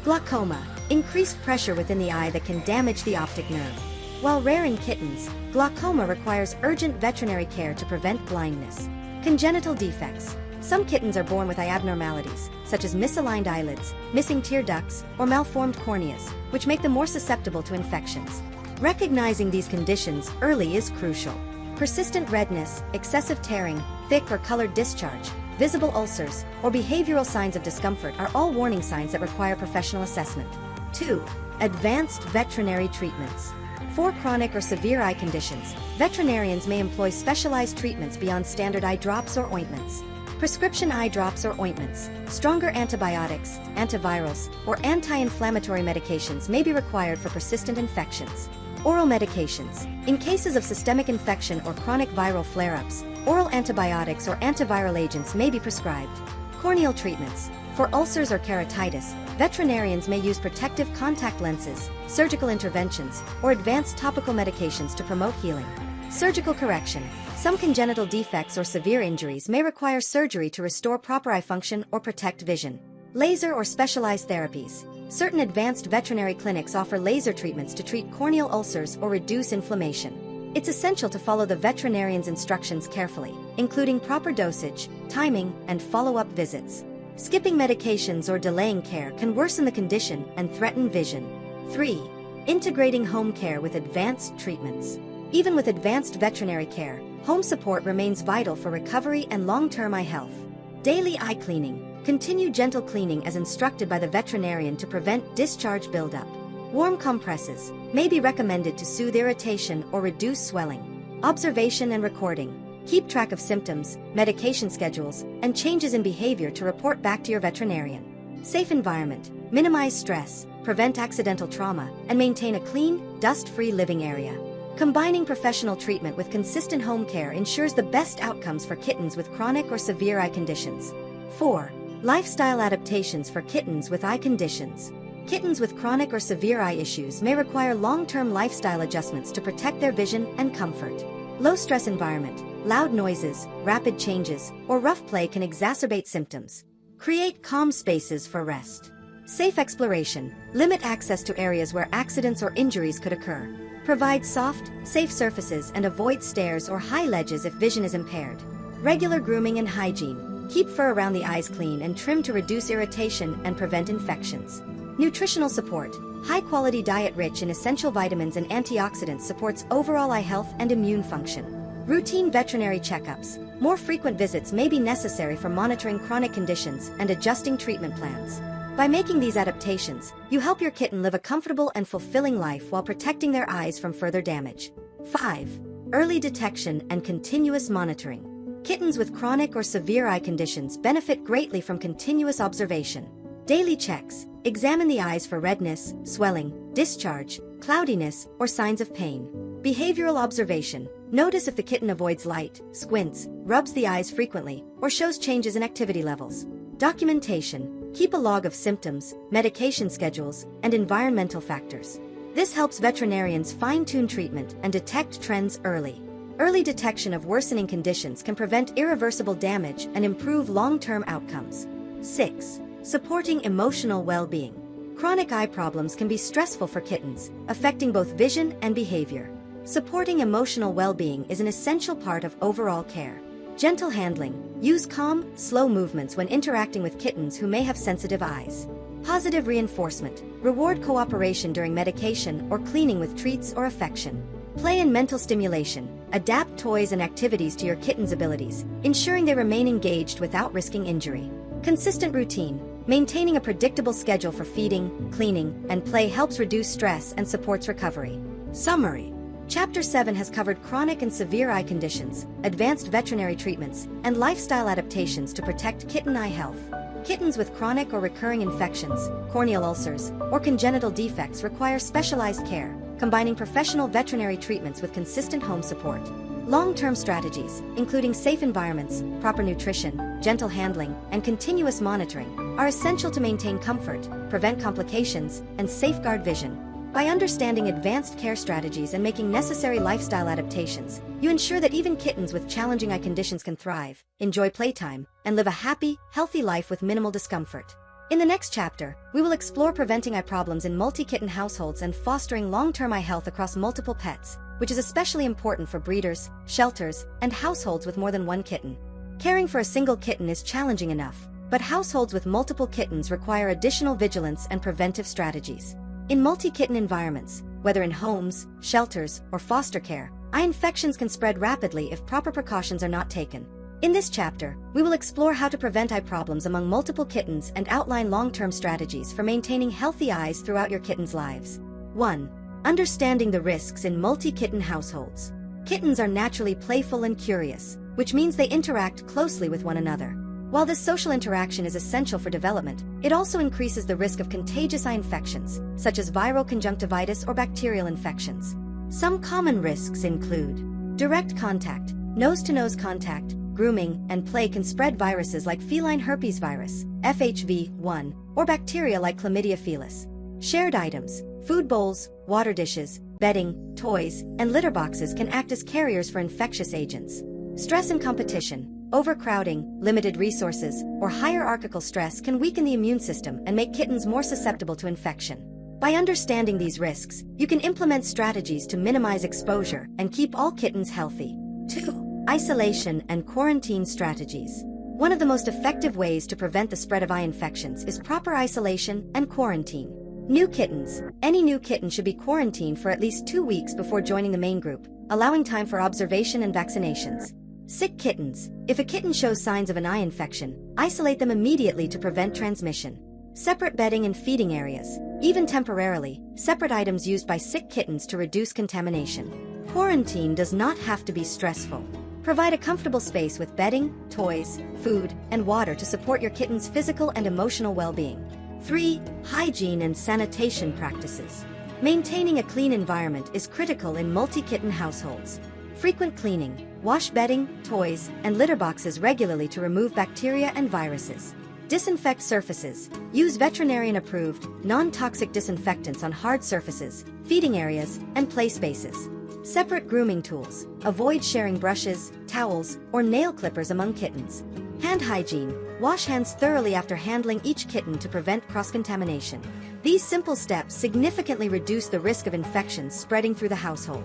Glaucoma, increased pressure within the eye that can damage the optic nerve. While rare in kittens, glaucoma requires urgent veterinary care to prevent blindness. Congenital defects. Some kittens are born with eye abnormalities, such as misaligned eyelids, missing tear ducts, or malformed corneas, which make them more susceptible to infections. Recognizing these conditions early is crucial. Persistent redness, excessive tearing, thick or colored discharge, visible ulcers, or behavioral signs of discomfort are all warning signs that require professional assessment. 2. Advanced veterinary treatments. For chronic or severe eye conditions, veterinarians may employ specialized treatments beyond standard eye drops or ointments. Prescription eye drops or ointments, stronger antibiotics, antivirals, or anti-inflammatory medications may be required for persistent infections. Oral medications. In cases of systemic infection or chronic viral flare-ups, oral antibiotics or antiviral agents may be prescribed. Corneal treatments. For ulcers or keratitis, veterinarians may use protective contact lenses, surgical interventions, or advanced topical medications to promote healing. Surgical correction. Some congenital defects or severe injuries may require surgery to restore proper eye function or protect vision. Laser or specialized therapies. Certain advanced veterinary clinics offer laser treatments to treat corneal ulcers or reduce inflammation. It's essential to follow the veterinarian's instructions carefully, including proper dosage, timing, and follow-up visits. Skipping medications or delaying care can worsen the condition and threaten vision. 3. Integrating home care with advanced treatments. Even with advanced veterinary care, home support remains vital for recovery and long-term eye health. Daily eye cleaning. Continue gentle cleaning as instructed by the veterinarian to prevent discharge buildup. Warm compresses may be recommended to soothe irritation or reduce swelling. Observation and recording. Keep track of symptoms, medication schedules, and changes in behavior to report back to your veterinarian. Safe environment. Minimize stress, prevent accidental trauma, and maintain a clean, dust-free living area. Combining professional treatment with consistent home care ensures the best outcomes for kittens with chronic or severe eye conditions. 4. Lifestyle adaptations for kittens with eye conditions. Kittens with chronic or severe eye issues may require long-term lifestyle adjustments to protect their vision and comfort. Low-stress environment, loud noises, rapid changes, or rough play can exacerbate symptoms. Create calm spaces for rest. Safe exploration. Limit access to areas where accidents or injuries could occur. Provide soft, safe surfaces and avoid stairs or high ledges if vision is impaired. Regular grooming and hygiene. Keep fur around the eyes clean and trim to reduce irritation and prevent infections. Nutritional support. High-quality diet rich in essential vitamins and antioxidants supports overall eye health and immune function. Routine veterinary checkups. More frequent visits may be necessary for monitoring chronic conditions and adjusting treatment plans. By making these adaptations, you help your kitten live a comfortable and fulfilling life while protecting their eyes from further damage. 5. Early detection and continuous monitoring. Kittens with chronic or severe eye conditions benefit greatly from continuous observation. Daily checks. Examine the eyes for redness, swelling, discharge, cloudiness, or signs of pain. Behavioral observation. Notice if the kitten avoids light, squints, rubs the eyes frequently, or shows changes in activity levels. Documentation. Keep a log of symptoms, medication schedules, and environmental factors. This helps veterinarians fine-tune treatment and detect trends early. Early detection of worsening conditions can prevent irreversible damage and improve long-term outcomes. 6. Supporting emotional well-being. Chronic eye problems can be stressful for kittens, affecting both vision and behavior. Supporting emotional well-being is an essential part of overall care. Gentle handling. Use calm, slow movements when interacting with kittens who may have sensitive eyes. Positive reinforcement. Reward cooperation during medication or cleaning with treats or affection. Play and mental stimulation. Adapt toys and activities to your kitten's abilities, ensuring they remain engaged without risking injury. Consistent routine. Maintaining a predictable schedule for feeding, cleaning, and play helps reduce stress and supports recovery. Summary. Chapter 7 has covered chronic and severe eye conditions, advanced veterinary treatments, and lifestyle adaptations to protect kitten eye health. Kittens with chronic or recurring infections, corneal ulcers, or congenital defects require specialized care, combining professional veterinary treatments with consistent home support. Long-term strategies, including safe environments, proper nutrition, gentle handling, and continuous monitoring, are essential to maintain comfort, prevent complications, and safeguard vision. By understanding advanced care strategies and making necessary lifestyle adaptations, you ensure that even kittens with challenging eye conditions can thrive, enjoy playtime, and live a happy, healthy life with minimal discomfort. In the next chapter, we will explore preventing eye problems in multi-kitten households and fostering long-term eye health across multiple pets, which is especially important for breeders, shelters, and households with more than one kitten. Caring for a single kitten is challenging enough, but households with multiple kittens require additional vigilance and preventive strategies. In multi-kitten environments, whether in homes, shelters, or foster care, eye infections can spread rapidly if proper precautions are not taken. In this chapter, we will explore how to prevent eye problems among multiple kittens and outline long-term strategies for maintaining healthy eyes throughout your kitten's lives. 1. Understanding the risks in multi-kitten households. Kittens are naturally playful and curious, which means they interact closely with one another. While this social interaction is essential for development, it also increases the risk of contagious eye infections, such as viral conjunctivitis or bacterial infections. Some common risks include direct contact, nose-to-nose contact, grooming, and play can spread viruses like feline herpes virus, FHV1, or bacteria like chlamydia felis. Shared items, food bowls, water dishes, bedding, toys, and litter boxes can act as carriers for infectious agents. Stress and competition, overcrowding, limited resources, or hierarchical stress can weaken the immune system and make kittens more susceptible to infection. By understanding these risks, you can implement strategies to minimize exposure and keep all kittens healthy. 2. Isolation and quarantine strategies. One of the most effective ways to prevent the spread of eye infections is proper isolation and quarantine. New kittens. Any new kitten should be quarantined for at least 2 weeks before joining the main group, allowing time for observation and vaccinations. Sick kittens. If a kitten shows signs of an eye infection, isolate them immediately to prevent transmission. Separate bedding and feeding areas. Even temporarily, separate items used by sick kittens to reduce contamination. Quarantine does not have to be stressful. Provide a comfortable space with bedding, toys, food, and water to support your kitten's physical and emotional well-being. 3. Hygiene and sanitation practices. Maintaining a clean environment is critical in multi-kitten households. Frequent cleaning. Wash bedding, toys, and litter boxes regularly to remove bacteria and viruses. Disinfect surfaces. Use veterinarian-approved, non-toxic disinfectants on hard surfaces, feeding areas, and play spaces. Separate grooming tools. Avoid sharing brushes, towels, or nail clippers among kittens. Hand hygiene. Wash hands thoroughly after handling each kitten to prevent cross-contamination. These simple steps significantly reduce the risk of infections spreading through the household.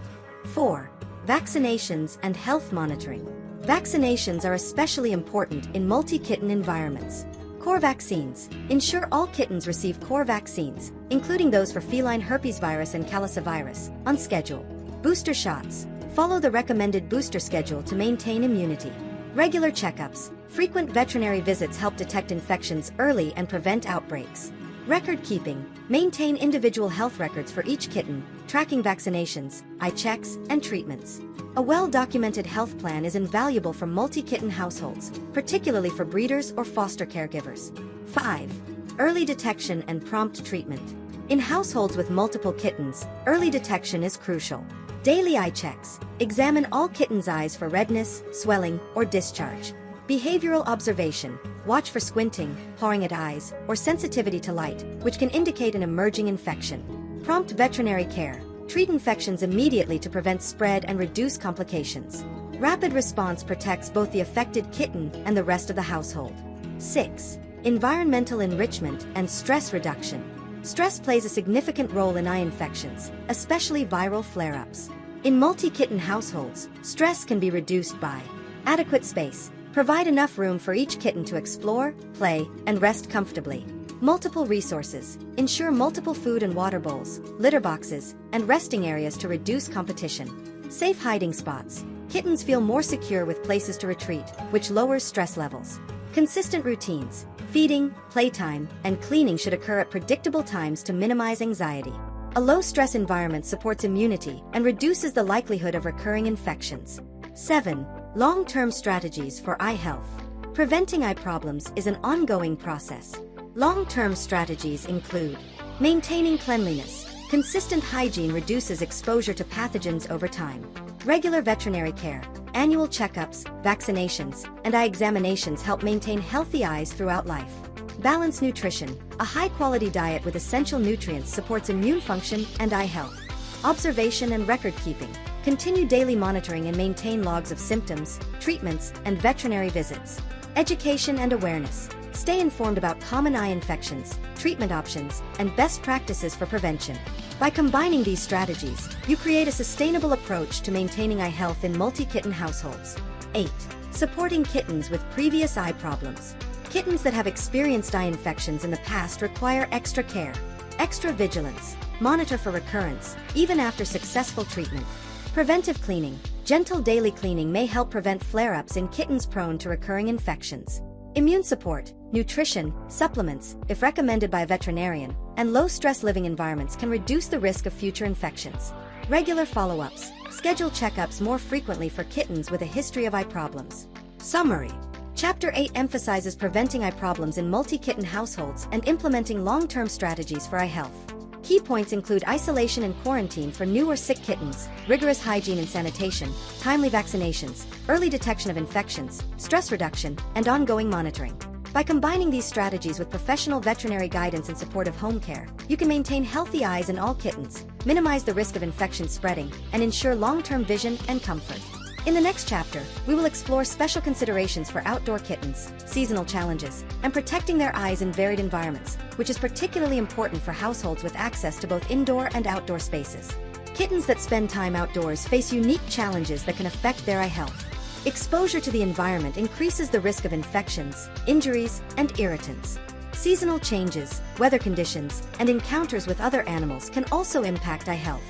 4. Vaccinations and health monitoring. Vaccinations are especially important in multi-kitten environments. Core vaccines. Ensure all kittens receive core vaccines, including those for feline herpes virus and calicivirus, on schedule. Booster shots. Follow the recommended booster schedule to maintain immunity. Regular checkups. Frequent veterinary visits help detect infections early and prevent outbreaks. Record keeping. Maintain individual health records for each kitten, tracking vaccinations, eye checks, and treatments. A well-documented health plan is invaluable for multi-kitten households, particularly for breeders or foster caregivers. 5. Early detection and prompt treatment. In households with multiple kittens, early detection is crucial. Daily eye checks. Examine all kittens' eyes for redness, swelling, or discharge. Behavioral observation. Watch for squinting, pawing at eyes, or sensitivity to light, which can indicate an emerging infection. Prompt veterinary care. Treat infections immediately to prevent spread and reduce complications. Rapid response protects both the affected kitten and the rest of the household. 6. Environmental enrichment and stress reduction. Stress plays a significant role in eye infections, especially viral flare-ups. In multi-kitten households, stress can be reduced by adequate space. Provide enough room for each kitten to explore, play, and rest comfortably. Multiple resources. Ensure multiple food and water bowls, litter boxes, and resting areas to reduce competition. Safe hiding spots. Kittens feel more secure with places to retreat, which lowers stress levels. Consistent routines. Feeding, playtime, and cleaning should occur at predictable times to minimize anxiety. A low-stress environment supports immunity and reduces the likelihood of recurring infections. 7. Long-term strategies for eye health. Preventing eye problems is an ongoing process. Long-term strategies include maintaining cleanliness. Consistent hygiene reduces exposure to pathogens over time. Regular veterinary care. Annual checkups, vaccinations, and eye examinations help maintain healthy eyes throughout life. Balanced nutrition. A high-quality diet with essential nutrients supports immune function and eye health. Observation and record keeping. Continue daily monitoring and maintain logs of symptoms, treatments, and veterinary visits. Education and awareness. Stay informed about common eye infections, treatment options, and best practices for prevention. By combining these strategies, you create a sustainable approach to maintaining eye health in multi-kitten households. 8. Supporting kittens with previous eye problems. Kittens that have experienced eye infections in the past require extra care, extra vigilance. Monitor for recurrence, even after successful treatment. Preventive cleaning. Gentle daily cleaning may help prevent flare-ups in kittens prone to recurring infections. Immune support, nutrition, supplements, if recommended by a veterinarian, and low-stress living environments can reduce the risk of future infections. Regular follow-ups. Schedule checkups more frequently for kittens with a history of eye problems. Summary. Chapter 8 emphasizes preventing eye problems in multi-kitten households and implementing long-term strategies for eye health. Key points include isolation and quarantine for new or sick kittens, rigorous hygiene and sanitation, timely vaccinations, early detection of infections, stress reduction, and ongoing monitoring. By combining these strategies with professional veterinary guidance and supportive home care, you can maintain healthy eyes in all kittens, minimize the risk of infection spreading, and ensure long-term vision and comfort. In the next chapter, we will explore special considerations for outdoor kittens, seasonal challenges, and protecting their eyes in varied environments, which is particularly important for households with access to both indoor and outdoor spaces. Kittens that spend time outdoors face unique challenges that can affect their eye health. Exposure to the environment increases the risk of infections, injuries, and irritants. Seasonal changes, weather conditions, and encounters with other animals can also impact eye health.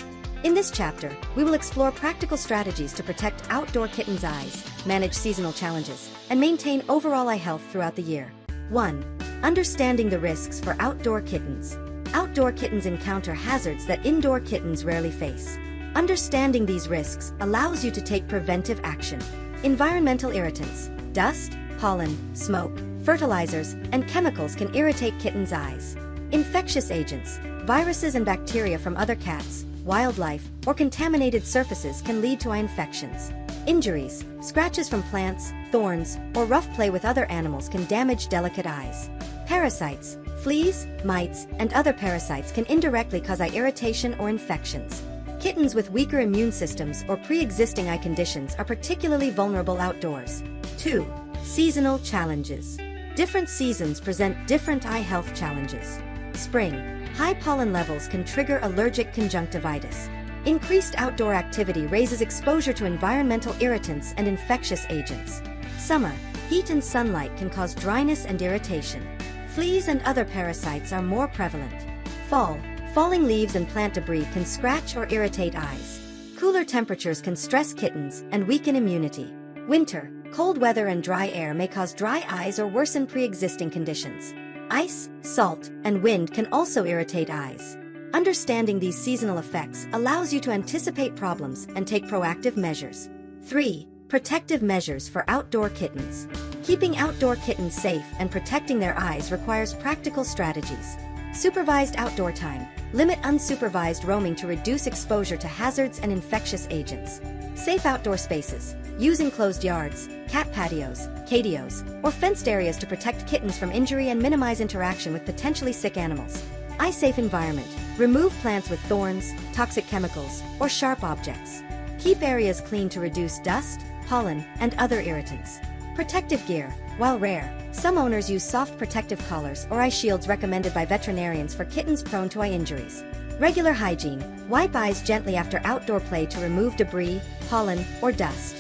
In this chapter, we will explore practical strategies to protect outdoor kittens' eyes, manage seasonal challenges, and maintain overall eye health throughout the year. 1. Understanding the risks for outdoor kittens. Outdoor kittens encounter hazards that indoor kittens rarely face. Understanding these risks allows you to take preventive action. Environmental irritants, dust, pollen, smoke, fertilizers, and chemicals can irritate kittens' eyes. Infectious agents, viruses and bacteria from other cats, wildlife, or contaminated surfaces can lead to eye infections. Injuries, scratches from plants, thorns, or rough play with other animals can damage delicate eyes. Parasites, fleas, mites, and other parasites can indirectly cause eye irritation or infections. Kittens with weaker immune systems or pre-existing eye conditions are particularly vulnerable outdoors. 2. Seasonal challenges. Different seasons present different eye health challenges. Spring. High pollen levels can trigger allergic conjunctivitis. Increased outdoor activity raises exposure to environmental irritants and infectious agents. Summer. Heat and sunlight can cause dryness and irritation. Fleas and other parasites are more prevalent. Fall. Falling leaves and plant debris can scratch or irritate eyes. Cooler temperatures can stress kittens and weaken immunity. Winter. Cold weather and dry air may cause dry eyes or worsen pre-existing conditions. Ice, salt, and wind can also irritate eyes. Understanding these seasonal effects allows you to anticipate problems and take proactive measures. 3. Protective measures for outdoor kittens. Keeping outdoor kittens safe and protecting their eyes requires practical strategies. Supervised outdoor time. Limit unsupervised roaming to reduce exposure to hazards and infectious agents. Safe outdoor spaces. Use enclosed yards, cat patios, catios, or fenced areas to protect kittens from injury and minimize interaction with potentially sick animals. Eye-safe environment. Remove plants with thorns, toxic chemicals, or sharp objects. Keep areas clean to reduce dust, pollen, and other irritants. Protective gear. While rare, some owners use soft protective collars or eye shields recommended by veterinarians for kittens prone to eye injuries. Regular hygiene. Wipe eyes gently after outdoor play to remove debris, pollen, or dust.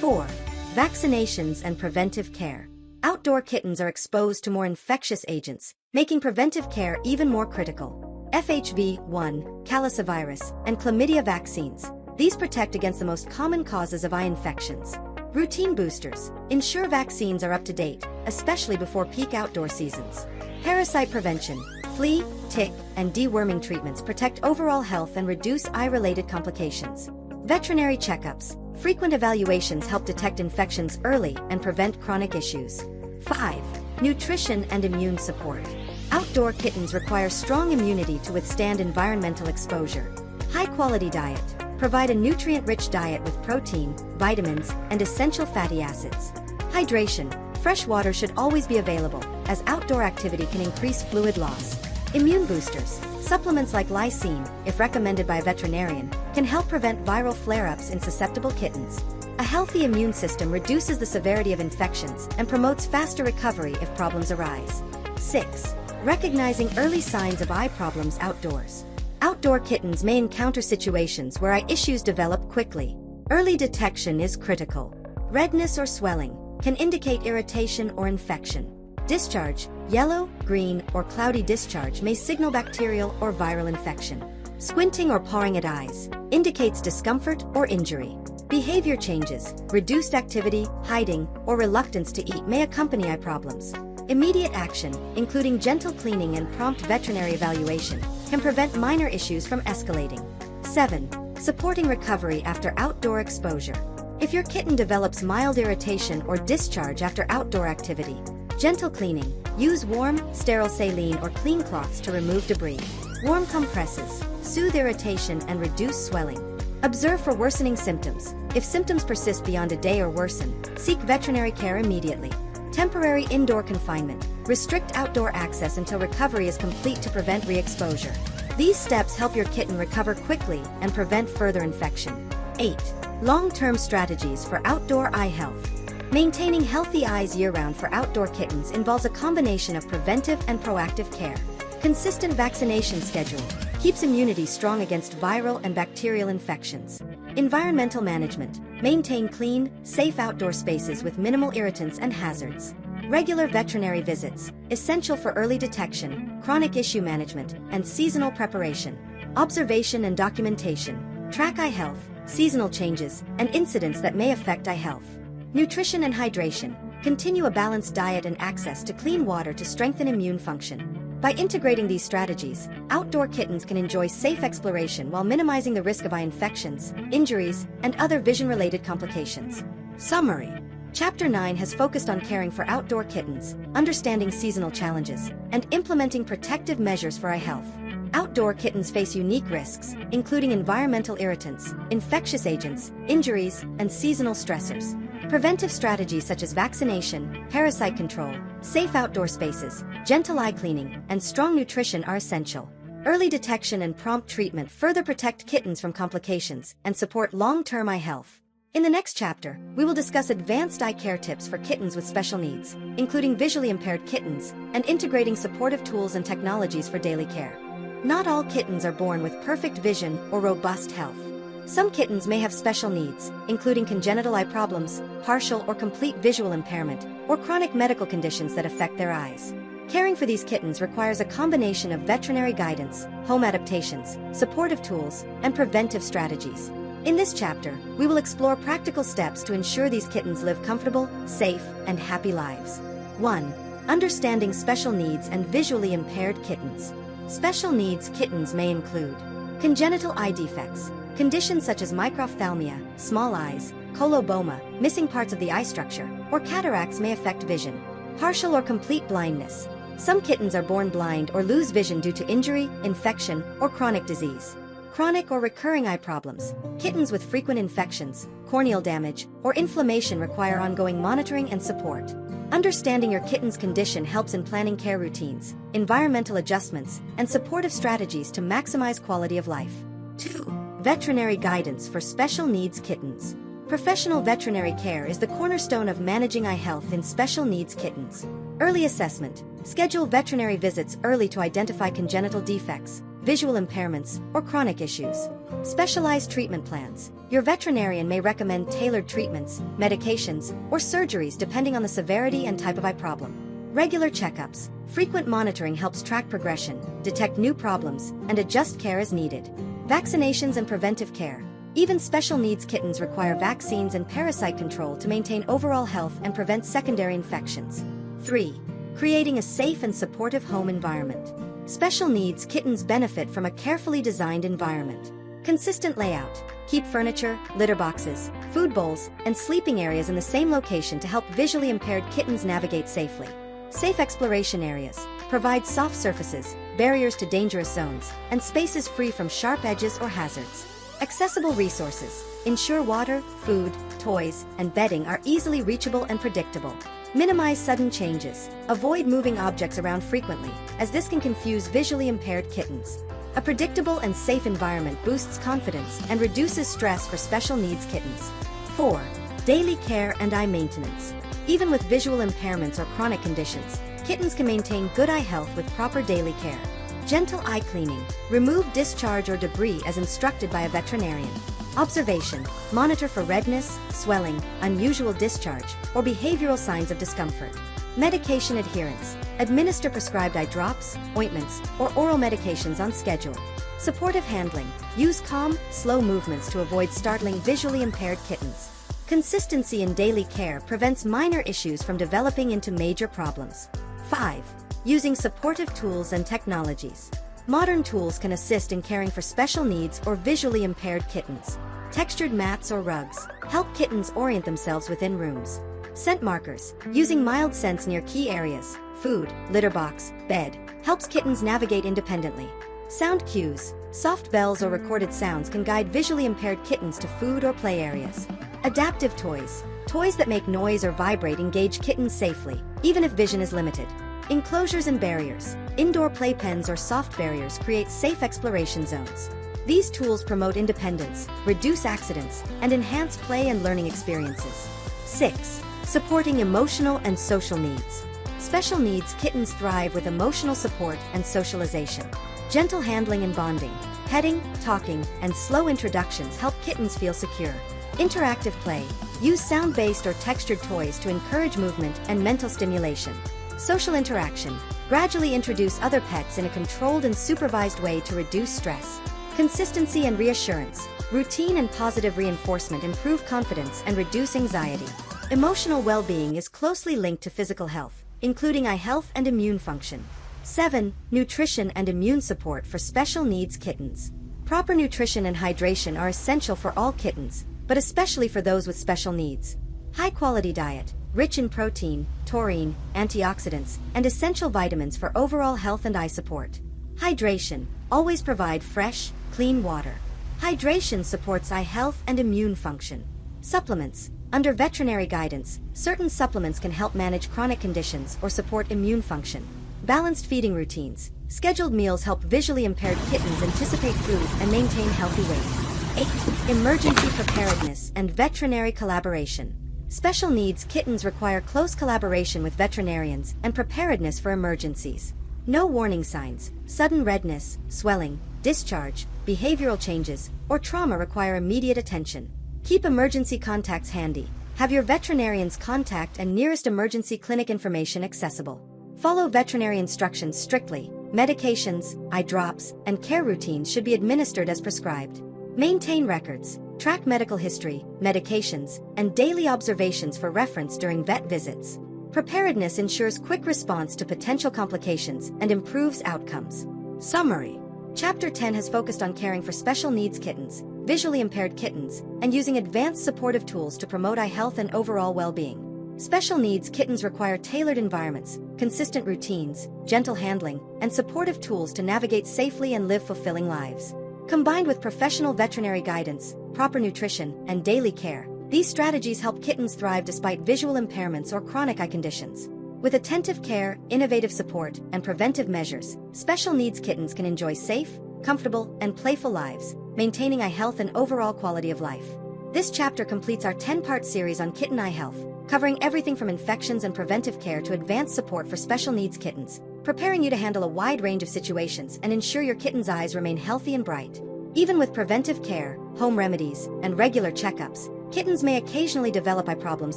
4. Vaccinations and preventive care. Outdoor kittens are exposed to more infectious agents, making preventive care even more critical. FHV1, calicivirus, and chlamydia vaccines. These protect against the most common causes of eye infections. Routine boosters. Ensure vaccines are up to date, especially before peak outdoor seasons. Parasite prevention. Flea, tick, and deworming treatments protect overall health and reduce eye-related complications. Veterinary checkups. Frequent evaluations help detect infections early and prevent chronic issues. 5. Nutrition and immune support. Outdoor kittens require strong immunity to withstand environmental exposure. High-quality diet. Provide a nutrient-rich diet with protein, vitamins, and essential fatty acids. Hydration. Fresh water should always be available, as outdoor activity can increase fluid loss. Immune boosters. Supplements like lysine, if recommended by a veterinarian, can help prevent viral flare-ups in susceptible kittens. A healthy immune system reduces the severity of infections and promotes faster recovery if problems arise. 6. Recognizing early signs of eye problems outdoors. Outdoor kittens may encounter situations where eye issues develop quickly. Early detection is critical. Redness or swelling can indicate irritation or infection. Discharge, yellow, green, or cloudy discharge may signal bacterial or viral infection. Squinting or pawing at eyes indicates discomfort or injury. Behavior changes, reduced activity, hiding, or reluctance to eat may accompany eye problems. Immediate action, including gentle cleaning and prompt veterinary evaluation, can prevent minor issues from escalating. 7. Supporting recovery after outdoor exposure. If your kitten develops mild irritation or discharge after outdoor activity, gentle cleaning. Use warm, sterile saline or clean cloths to remove debris. Warm compresses soothe irritation and reduce swelling. Observe for worsening symptoms. If symptoms persist beyond a day or worsen, seek veterinary care immediately. Temporary indoor confinement. Restrict outdoor access until recovery is complete to prevent re-exposure. These steps help your kitten recover quickly and prevent further infection. 8. Long-term strategies for outdoor eye health. Maintaining healthy eyes year-round for outdoor kittens involves a combination of preventive and proactive care. Consistent vaccination schedule keeps immunity strong against viral and bacterial infections. Environmental management. Maintain clean, safe outdoor spaces with minimal irritants and hazards. Regular veterinary visits, essential for early detection, chronic issue management, and seasonal preparation. Observation and documentation. Track eye health, seasonal changes, and incidents that may affect eye health. Nutrition and hydration. Continue a balanced diet and access to clean water to strengthen immune function. By integrating these strategies, outdoor kittens can enjoy safe exploration while minimizing the risk of eye infections, injuries, and other vision-related complications. Summary. Chapter 9 has focused on caring for outdoor kittens, understanding seasonal challenges, and implementing protective measures for eye health. Outdoor kittens face unique risks, including environmental irritants, infectious agents, injuries, and seasonal stressors. Preventive strategies such as vaccination, parasite control, safe outdoor spaces, gentle eye cleaning, and strong nutrition are essential. Early detection and prompt treatment further protect kittens from complications and support long-term eye health. In the next chapter, we will discuss advanced eye care tips for kittens with special needs, including visually impaired kittens, and integrating supportive tools and technologies for daily care. Not all kittens are born with perfect vision or robust health. Some kittens may have special needs, including congenital eye problems, partial or complete visual impairment, or chronic medical conditions that affect their eyes. Caring for these kittens requires a combination of veterinary guidance, home adaptations, supportive tools, and preventive strategies. In this chapter, we will explore practical steps to ensure these kittens live comfortable, safe, and happy lives. 1. Understanding special needs and visually impaired kittens. Special needs kittens may include congenital eye defects. Conditions such as microphthalmia, small eyes, coloboma, missing parts of the eye structure, or cataracts may affect vision. Partial or complete blindness. Some kittens are born blind or lose vision due to injury, infection, or chronic disease. Chronic or recurring eye problems. Kittens with frequent infections, corneal damage, or inflammation require ongoing monitoring and support. Understanding your kitten's condition helps in planning care routines, environmental adjustments, and supportive strategies to maximize quality of life. 2. Veterinary guidance for special needs kittens. Professional veterinary care is the cornerstone of managing eye health in special needs kittens. Early assessment. Schedule veterinary visits early to identify congenital defects, visual impairments, or chronic issues. Specialized treatment plans. Your veterinarian may recommend tailored treatments, medications, or surgeries depending on the severity and type of eye problem. Regular checkups. Frequent monitoring helps track progression, detect new problems, and adjust care as needed. Vaccinations and preventive care. Even special needs kittens require vaccines and parasite control to maintain overall health and prevent secondary infections. 3. Creating a safe and supportive home environment. Special needs kittens benefit from a carefully designed environment. Consistent layout. Keep furniture, litter boxes, food bowls, and sleeping areas in the same location to help visually impaired kittens navigate safely. Safe exploration areas. Provide soft surfaces, barriers to dangerous zones, and spaces free from sharp edges or hazards. Accessible resources. Ensure water, food, toys, and bedding are easily reachable and predictable. Minimize sudden changes. Avoid moving objects around frequently, as this can confuse visually impaired kittens. A predictable and safe environment boosts confidence and reduces stress for special needs kittens. 4. Daily care and eye maintenance. Even with visual impairments or chronic conditions, kittens can maintain good eye health with proper daily care. Gentle eye cleaning. Remove discharge or debris as instructed by a veterinarian. Observation. Monitor for redness, swelling, unusual discharge, or behavioral signs of discomfort. Medication adherence. Administer prescribed eye drops, ointments, or oral medications on schedule. Supportive handling. Use calm, slow movements to avoid startling visually impaired kittens. Consistency in daily care prevents minor issues from developing into major problems. 5. Using supportive tools and technologies. Modern tools can assist in caring for special needs or visually impaired kittens. Textured mats or rugs help kittens orient themselves within rooms. Scent markers. Using mild scents near key areas, food, litter box, bed, helps kittens navigate independently. Sound cues. Soft bells or recorded sounds can guide visually impaired kittens to food or play areas. Adaptive toys. Toys that make noise or vibrate engage kittens safely, even if vision is limited. Enclosures and barriers. Indoor playpens or soft barriers create safe exploration zones. These tools promote independence, reduce accidents, and enhance play and learning experiences. 6. Supporting emotional and social needs. Special needs kittens thrive with emotional support and socialization. Gentle handling and bonding, petting, talking, and slow introductions help kittens feel secure. Interactive play. Use sound-based or textured toys to encourage movement and mental stimulation. Social interaction. Gradually introduce other pets in a controlled and supervised way to reduce stress. Consistency and reassurance. Routine and positive reinforcement improve confidence and reduce anxiety. Emotional well-being is closely linked to physical health, including eye health and immune function. 7. Nutrition and immune support for special needs kittens. Proper nutrition and hydration are essential for all kittens, but especially for those with special needs. High-quality diet, rich in protein, taurine, antioxidants, and essential vitamins for overall health and eye support. Hydration. Always provide fresh, clean water. Hydration supports eye health and immune function. Supplements. Under veterinary guidance, certain supplements can help manage chronic conditions or support immune function. Balanced feeding routines. Scheduled meals help visually impaired kittens anticipate food and maintain healthy weight. 8. Emergency preparedness and veterinary collaboration. Special needs kittens require close collaboration with veterinarians and preparedness for emergencies. No warning signs, sudden redness, swelling, discharge, behavioral changes, or trauma require immediate attention. Keep emergency contacts handy. Have your veterinarian's contact and nearest emergency clinic information accessible. Follow veterinary instructions strictly. Medications, eye drops, and care routines should be administered as prescribed. Maintain records. Track medical history, medications, and daily observations for reference during vet visits. Preparedness ensures quick response to potential complications and improves outcomes. Summary. Chapter 10 has focused on caring for special needs kittens, visually impaired kittens, and using advanced supportive tools to promote eye health and overall well-being. Special needs kittens require tailored environments, consistent routines, gentle handling, and supportive tools to navigate safely and live fulfilling lives. Combined with professional veterinary guidance, proper nutrition, and daily care, these strategies help kittens thrive despite visual impairments or chronic eye conditions. With attentive care, innovative support, and preventive measures, special needs kittens can enjoy safe, comfortable, and playful lives, maintaining eye health and overall quality of life. This chapter completes our 10-part series on kitten eye health, covering everything from infections and preventive care to advanced support for special needs kittens, preparing you to handle a wide range of situations and ensure your kitten's eyes remain healthy and bright. Even with preventive care, home remedies, and regular checkups, kittens may occasionally develop eye problems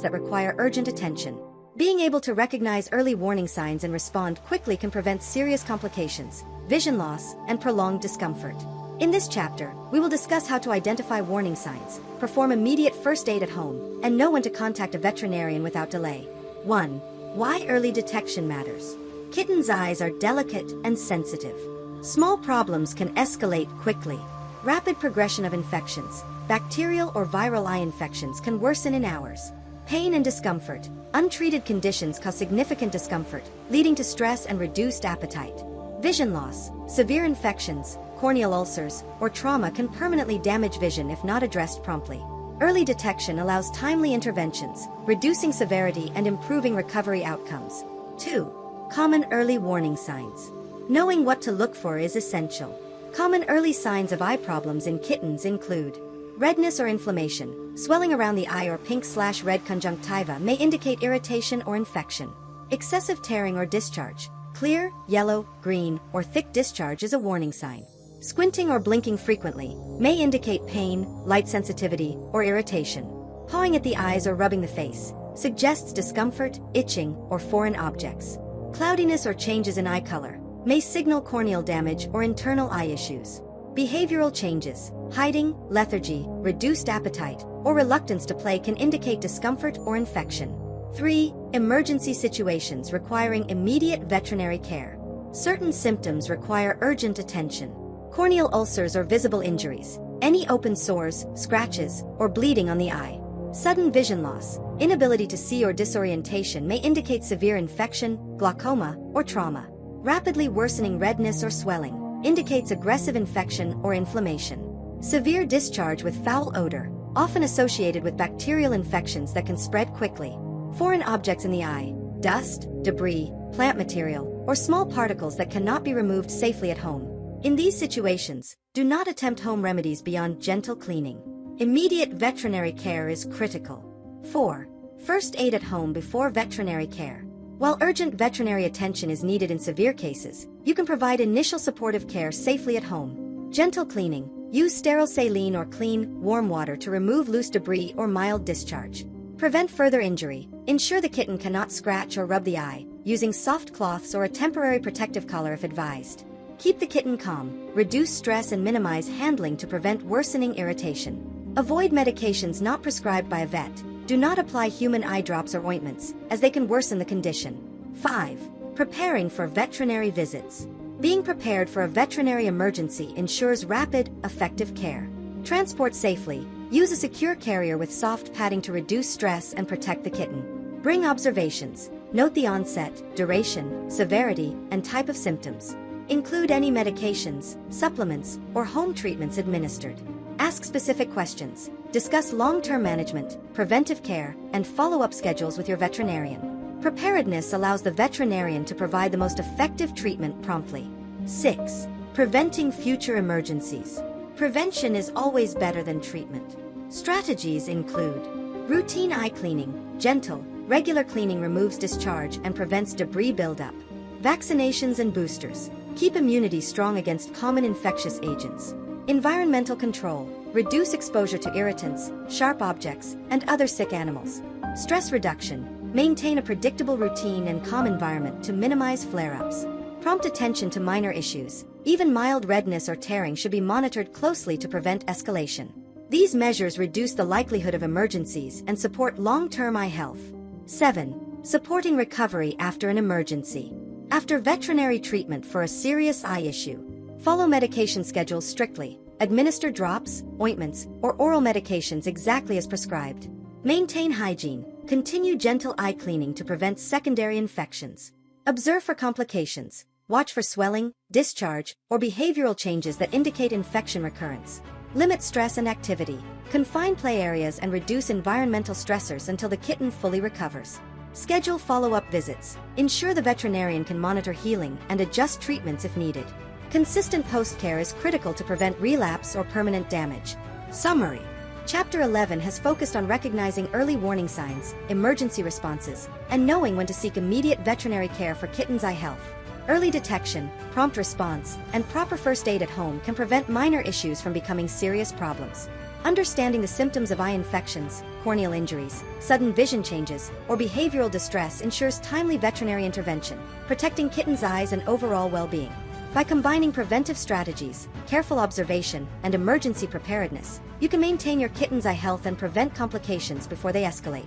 that require urgent attention. Being able to recognize early warning signs and respond quickly can prevent serious complications, vision loss, and prolonged discomfort. In this chapter, we will discuss how to identify warning signs, perform immediate first aid at home, and know when to contact a veterinarian without delay. 1. Why early detection matters. Kittens' eyes are delicate and sensitive. Small problems can escalate quickly. Rapid progression of infections, bacterial or viral eye infections can worsen in hours. Pain and discomfort. Untreated conditions cause significant discomfort, leading to stress and reduced appetite. Vision loss. Severe infections, corneal ulcers, or trauma can permanently damage vision if not addressed promptly. Early detection allows timely interventions, reducing severity and improving recovery outcomes. 2. Common early warning signs. Knowing what to look for is essential. Common early signs of eye problems in kittens include redness or inflammation. Swelling around the eye or pink/red conjunctiva may indicate irritation or infection. Excessive tearing or discharge. Clear, yellow, green, or thick discharge is a warning sign. Squinting or blinking frequently may indicate pain, light sensitivity, or irritation. Pawing at the eyes or rubbing the face suggests discomfort, itching, or foreign objects. Cloudiness or changes in eye color may signal corneal damage or internal eye issues. Behavioral changes, hiding, lethargy, reduced appetite, or reluctance to play can indicate discomfort or infection. 3. Emergency situations requiring immediate veterinary care. Certain symptoms require urgent attention. Corneal ulcers or visible injuries, any open sores, scratches, or bleeding on the eye. Sudden vision loss, inability to see or disorientation may indicate severe infection, glaucoma, or trauma. Rapidly worsening redness or swelling indicates aggressive infection or inflammation. Severe discharge with foul odor, often associated with bacterial infections that can spread quickly. Foreign objects in the eye, dust, debris, plant material, or small particles that cannot be removed safely at home. In these situations, do not attempt home remedies beyond gentle cleaning. Immediate veterinary care is critical. 4. First aid at home before veterinary care. While urgent veterinary attention is needed in severe cases, you can provide initial supportive care safely at home. Gentle cleaning. Use sterile saline or clean, warm water to remove loose debris or mild discharge. Prevent further injury. Ensure the kitten cannot scratch or rub the eye, using soft cloths or a temporary protective collar if advised. Keep the kitten calm, reduce stress and minimize handling to prevent worsening irritation. Avoid medications not prescribed by a vet. Do not apply human eye drops or ointments, as they can worsen the condition. 5. Preparing for veterinary visits. Being prepared for a veterinary emergency ensures rapid, effective care. Transport safely. Use a secure carrier with soft padding to reduce stress and protect the kitten. Bring observations. Note the onset, duration, severity, and type of symptoms. Include any medications, supplements, or home treatments administered. Ask specific questions. Discuss long-term management, preventive care, and follow-up schedules with your veterinarian. Preparedness allows the veterinarian to provide the most effective treatment promptly. 6. Preventing future emergencies. Prevention is always better than treatment. Strategies include routine eye cleaning. Gentle, regular cleaning removes discharge and prevents debris buildup. Vaccinations and boosters. Keep immunity strong against common infectious agents. Environmental control. Reduce exposure to irritants, sharp objects, and other sick animals. Stress reduction. Maintain a predictable routine and calm environment to minimize flare-ups. Prompt attention to minor issues. Even mild redness or tearing should be monitored closely to prevent escalation. These measures reduce the likelihood of emergencies and support long-term eye health. 7. Supporting recovery after an emergency. After veterinary treatment for a serious eye issue, follow medication schedules strictly. Administer drops, ointments, or oral medications exactly as prescribed. Maintain hygiene. Continue gentle eye cleaning to prevent secondary infections. Observe for complications. Watch for swelling, discharge, or behavioral changes that indicate infection recurrence. Limit stress and activity. Confine play areas and reduce environmental stressors until the kitten fully recovers. Schedule follow-up visits. Ensure the veterinarian can monitor healing and adjust treatments if needed. Consistent post-care is critical to prevent relapse or permanent damage. Summary. Chapter 11 has focused on recognizing early warning signs, emergency responses, and knowing when to seek immediate veterinary care for kittens' eye health. Early detection, prompt response, and proper first aid at home can prevent minor issues from becoming serious problems. Understanding the symptoms of eye infections, corneal injuries, sudden vision changes, or behavioral distress ensures timely veterinary intervention, protecting kittens' eyes and overall well-being. By combining preventive strategies, careful observation, and emergency preparedness, you can maintain your kitten's eye health and prevent complications before they escalate.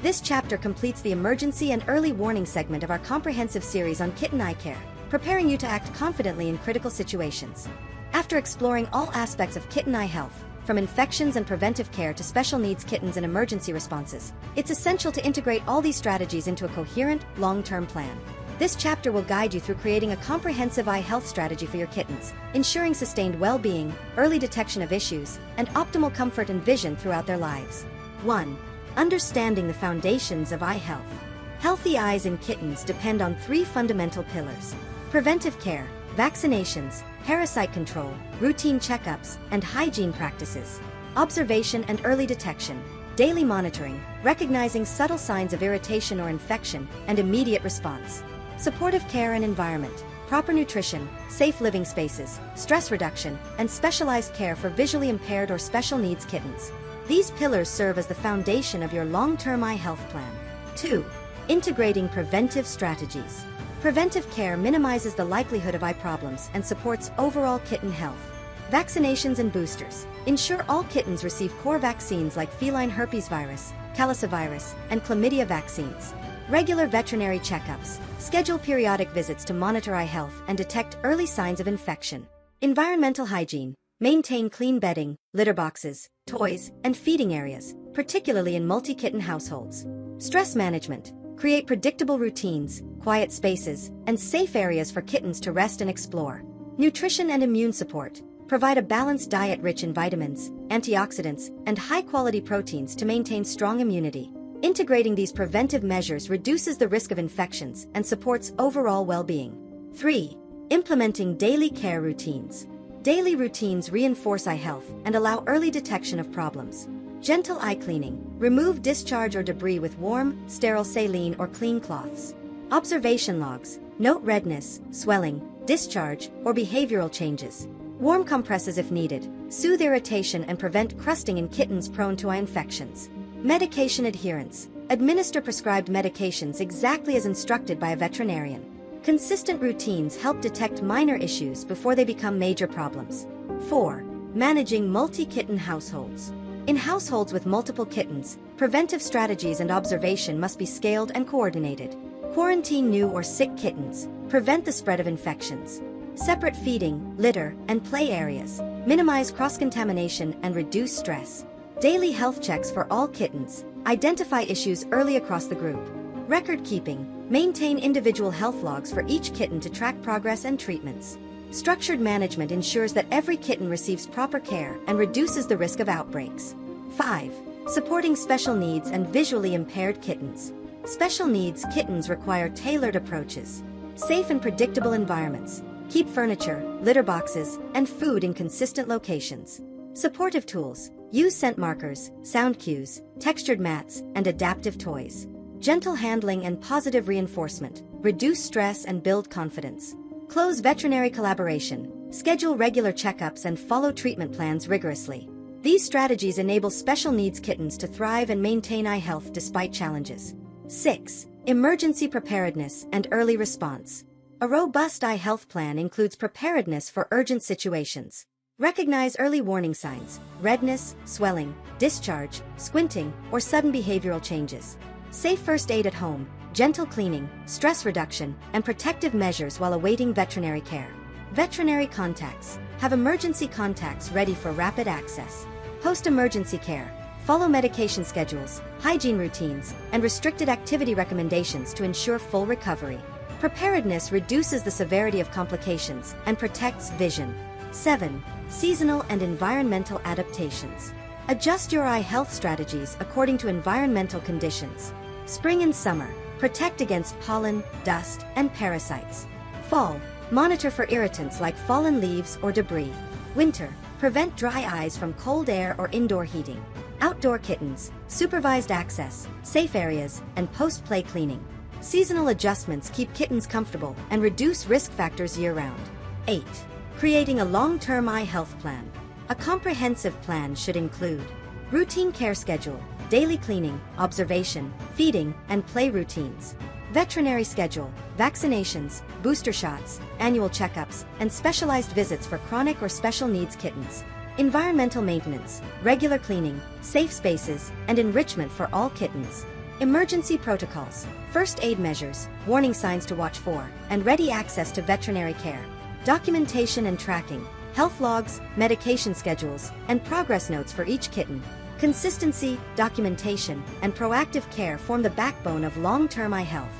This chapter completes the emergency and early warning segment of our comprehensive series on kitten eye care, preparing you to act confidently in critical situations. After exploring all aspects of kitten eye health, from infections and preventive care to special needs kittens and emergency responses, it's essential to integrate all these strategies into a coherent, long-term plan. This chapter will guide you through creating a comprehensive eye health strategy for your kittens, ensuring sustained well-being, early detection of issues, and optimal comfort and vision throughout their lives. 1. Understanding the foundations of eye health. Healthy eyes in kittens depend on 3 fundamental pillars: preventive care, vaccinations, parasite control, routine checkups, and hygiene practices. Observation and early detection. Daily monitoring, recognizing subtle signs of irritation or infection, and immediate response. Supportive care and environment. Proper nutrition, safe living spaces, stress reduction, and specialized care for visually impaired or special needs kittens. These pillars serve as the foundation of your long-term eye health plan. 2. Integrating preventive strategies. Preventive care minimizes the likelihood of eye problems and supports overall kitten health. Vaccinations and boosters. Ensure all kittens receive core vaccines like feline herpes virus, calicivirus, and chlamydia vaccines. Regular veterinary checkups. Schedule periodic visits to monitor eye health and detect early signs of infection. Environmental hygiene. Maintain clean bedding, litter boxes, toys, and feeding areas, particularly in multi-kitten households. Stress management. Create predictable routines, quiet spaces, and safe areas for kittens to rest and explore. Nutrition and immune support. Provide a balanced diet rich in vitamins, antioxidants, and high-quality proteins to maintain strong immunity. Integrating these preventive measures reduces the risk of infections and supports overall well-being. 3. Implementing daily care routines. Daily routines reinforce eye health and allow early detection of problems. Gentle eye cleaning. Remove discharge or debris with warm, sterile saline or clean cloths. Observation logs. Note redness, swelling, discharge, or behavioral changes. Warm compresses if needed. Soothe irritation and prevent crusting in kittens prone to eye infections. Medication adherence. Administer prescribed medications exactly as instructed by a veterinarian. Consistent routines help detect minor issues before they become major problems. 4. Managing multi-kitten households. In households with multiple kittens, preventive strategies and observation must be scaled and coordinated. Quarantine new or sick kittens. Prevent the spread of infections. Separate feeding, litter, and play areas. Minimize cross-contamination and reduce stress. Daily health checks for all kittens. Identify issues early across the group. Record keeping. Maintain individual health logs for each kitten to track progress and treatments. Structured management ensures that every kitten receives proper care and reduces the risk of outbreaks. 5. Supporting special needs and visually impaired kittens. Special needs kittens require tailored approaches. Safe and predictable environments. Keep furniture, litter boxes, and food in consistent locations. Supportive tools. Use scent markers, sound cues, textured mats, and adaptive toys. Gentle handling and positive reinforcement. Reduce stress and build confidence. Close veterinary collaboration. Schedule regular checkups and follow treatment plans rigorously. These strategies enable special needs kittens to thrive and maintain eye health despite challenges. 6. Emergency preparedness and early response. A robust eye health plan includes preparedness for urgent situations. Recognize early warning signs: redness, swelling, discharge, squinting, or sudden behavioral changes. Safe first aid at home, gentle cleaning, stress reduction, and protective measures while awaiting veterinary care. Veterinary contacts. Have emergency contacts ready for rapid access. Post-emergency care. Follow medication schedules, hygiene routines, and restricted activity recommendations to ensure full recovery. Preparedness reduces the severity of complications and protects vision. 7. Seasonal and environmental adaptations. Adjust your eye health strategies according to environmental conditions. Spring and summer. Protect against pollen, dust, and parasites. Fall. Monitor for irritants like fallen leaves or debris. Winter. Prevent dry eyes from cold air or indoor heating. Outdoor kittens. Supervised access, safe areas, and post-play cleaning. Seasonal adjustments keep kittens comfortable and reduce risk factors year-round. 8. Creating a long-term eye health plan. A comprehensive plan should include routine care schedule, daily cleaning, observation, feeding, and play routines. Veterinary schedule, vaccinations, booster shots, annual checkups, and specialized visits for chronic or special needs kittens. Environmental maintenance, regular cleaning, safe spaces, and enrichment for all kittens. Emergency protocols, first aid measures, warning signs to watch for, and ready access to veterinary care. Documentation and tracking, health logs, medication schedules, and progress notes for each kitten. Consistency, documentation, and proactive care form the backbone of long-term eye health.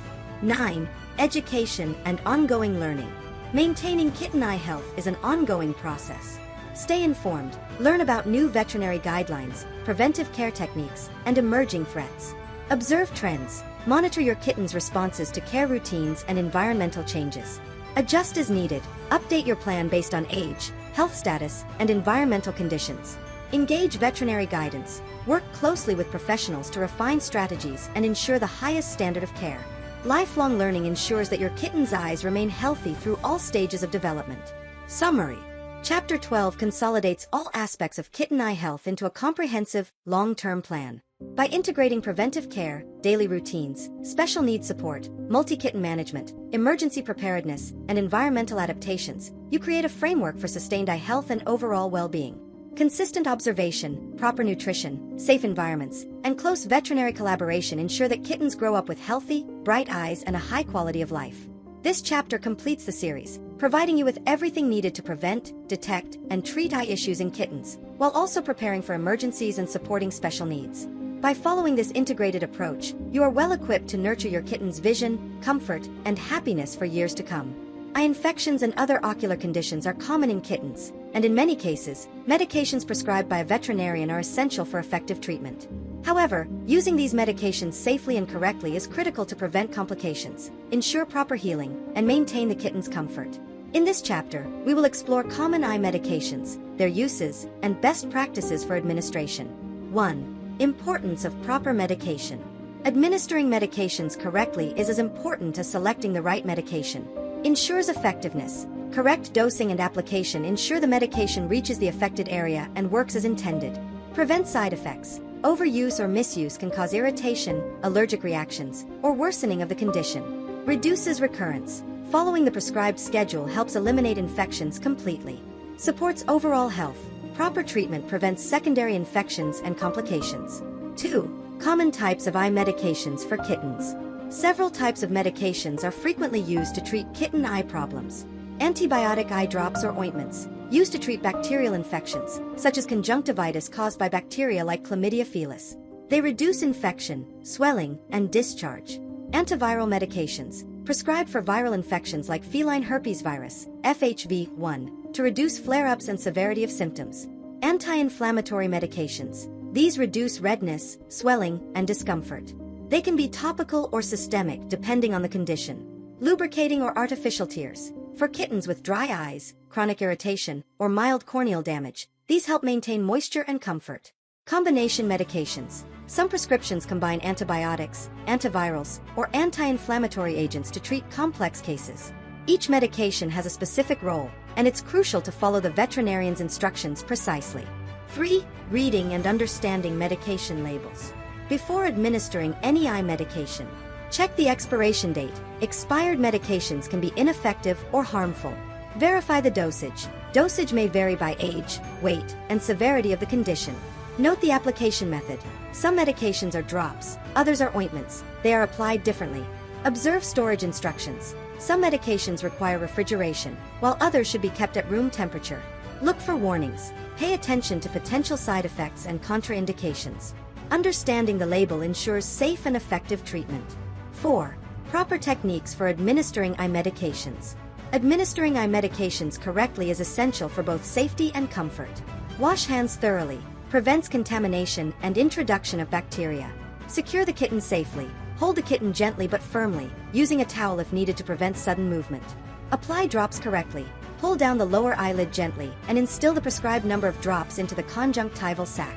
9. Education and ongoing learning. Maintaining kitten eye health is an ongoing process. Stay informed, learn about new veterinary guidelines, preventive care techniques, and emerging threats. Observe trends, monitor your kitten's responses to care routines and environmental changes. Adjust as needed, update your plan based on age, health status, and environmental conditions. Engage veterinary guidance, work closely with professionals to refine strategies and ensure the highest standard of care. Lifelong learning ensures that your kitten's eyes remain healthy through all stages of development. Summary. Chapter 12 consolidates all aspects of kitten eye health into a comprehensive, long-term plan. By integrating preventive care, daily routines, special needs support, multi-kitten management, emergency preparedness, and environmental adaptations, you create a framework for sustained eye health and overall well-being. Consistent observation, proper nutrition, safe environments, and close veterinary collaboration ensure that kittens grow up with healthy, bright eyes and a high quality of life. This chapter completes the series, providing you with everything needed to prevent, detect, and treat eye issues in kittens, while also preparing for emergencies and supporting special needs. By following this integrated approach, you are well equipped to nurture your kitten's vision, comfort, and happiness for years to come. Eye infections and other ocular conditions are common in kittens, and in many cases, medications prescribed by a veterinarian are essential for effective treatment. However, using these medications safely and correctly is critical to prevent complications, ensure proper healing, and maintain the kitten's comfort. In this chapter, we will explore common eye medications, their uses, and best practices for administration. 1. Importance of proper medication. Administering medications correctly is as important as selecting the right medication. Ensures effectiveness. Correct dosing and application ensure the medication reaches the affected area and works as intended. Prevent side effects. Overuse or misuse can cause irritation, allergic reactions, or worsening of the condition. Reduces recurrence. Following the prescribed schedule helps eliminate infections completely. Supports overall health. Proper treatment prevents secondary infections and complications. 2. Common types of eye medications for kittens. Several types of medications are frequently used to treat kitten eye problems. Antibiotic eye drops or ointments, used to treat bacterial infections, such as conjunctivitis caused by bacteria like Chlamydia felis. They reduce infection, swelling, and discharge. Antiviral medications, prescribed for viral infections like feline herpes virus, FHV1, to reduce flare-ups and severity of symptoms. Anti-inflammatory medications. These reduce redness, swelling, and discomfort. They can be topical or systemic depending on the condition. Lubricating or artificial tears. For kittens with dry eyes, chronic irritation, or mild corneal damage, these help maintain moisture and comfort. Combination medications. Some prescriptions combine antibiotics, antivirals, or anti-inflammatory agents to treat complex cases. Each medication has a specific role, and it's crucial to follow the veterinarian's instructions precisely. 3. Reading and understanding medication labels. Before administering any eye medication, check the expiration date. Expired medications can be ineffective or harmful. Verify the dosage. Dosage may vary by age, weight, and severity of the condition. Note the application method. Some medications are drops, others are ointments. They are applied differently. Observe storage instructions. Some medications require refrigeration, while others should be kept at room temperature. Look for warnings. Pay attention to potential side effects and contraindications. Understanding the label ensures safe and effective treatment. 4. Proper techniques for administering eye medications. Administering eye medications correctly is essential for both safety and comfort. Wash hands thoroughly. Prevents contamination and introduction of bacteria. Secure the kitten safely. Hold the kitten gently but firmly, using a towel if needed to prevent sudden movement. Apply drops correctly. Pull down the lower eyelid gently and instill the prescribed number of drops into the conjunctival sac.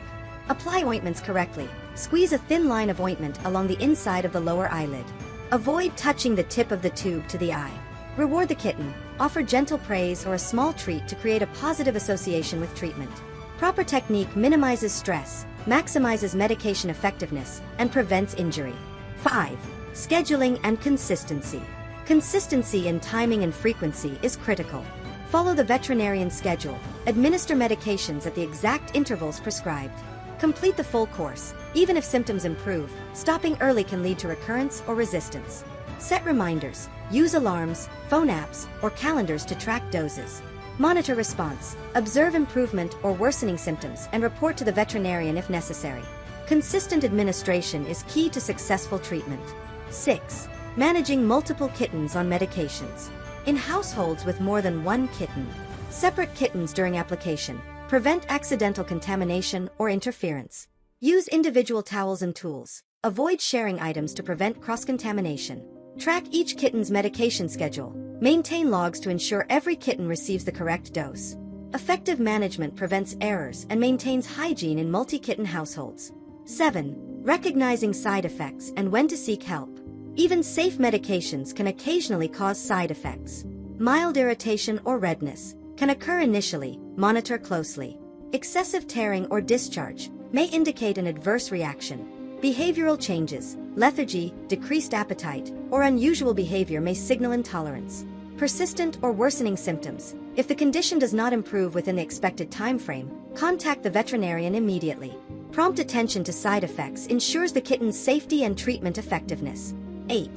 Apply ointments correctly. Squeeze a thin line of ointment along the inside of the lower eyelid. Avoid touching the tip of the tube to the eye. Reward the kitten. Offer gentle praise or a small treat to create a positive association with treatment. Proper technique minimizes stress, maximizes medication effectiveness, and prevents injury. 5. Scheduling and consistency. Consistency in timing and frequency is critical. Follow the veterinarian's schedule. Administer medications at the exact intervals prescribed. Complete the full course. Even if symptoms improve, stopping early can lead to recurrence or resistance. Set reminders. Use alarms, phone apps, or calendars to track doses. Monitor response. Observe improvement or worsening symptoms and report to the veterinarian if necessary. Consistent administration is key to successful treatment. 6. Managing multiple kittens on medications. In households with more than one kitten, separate kittens during application. Prevent accidental contamination or interference. Use individual towels and tools. Avoid sharing items to prevent cross-contamination. Track each kitten's medication schedule. Maintain logs to ensure every kitten receives the correct dose. Effective management prevents errors and maintains hygiene in multi-kitten households. 7. Recognizing side effects and when to seek help. Even safe medications can occasionally cause side effects. Mild irritation or redness can occur initially. Monitor closely. Excessive tearing or discharge may indicate an adverse reaction. Behavioral changes, lethargy, decreased appetite, or unusual behavior may signal intolerance. Persistent or worsening symptoms. If the condition does not improve within the expected time frame, contact the veterinarian immediately. Prompt attention to side effects ensures the kitten's safety and treatment effectiveness. 8.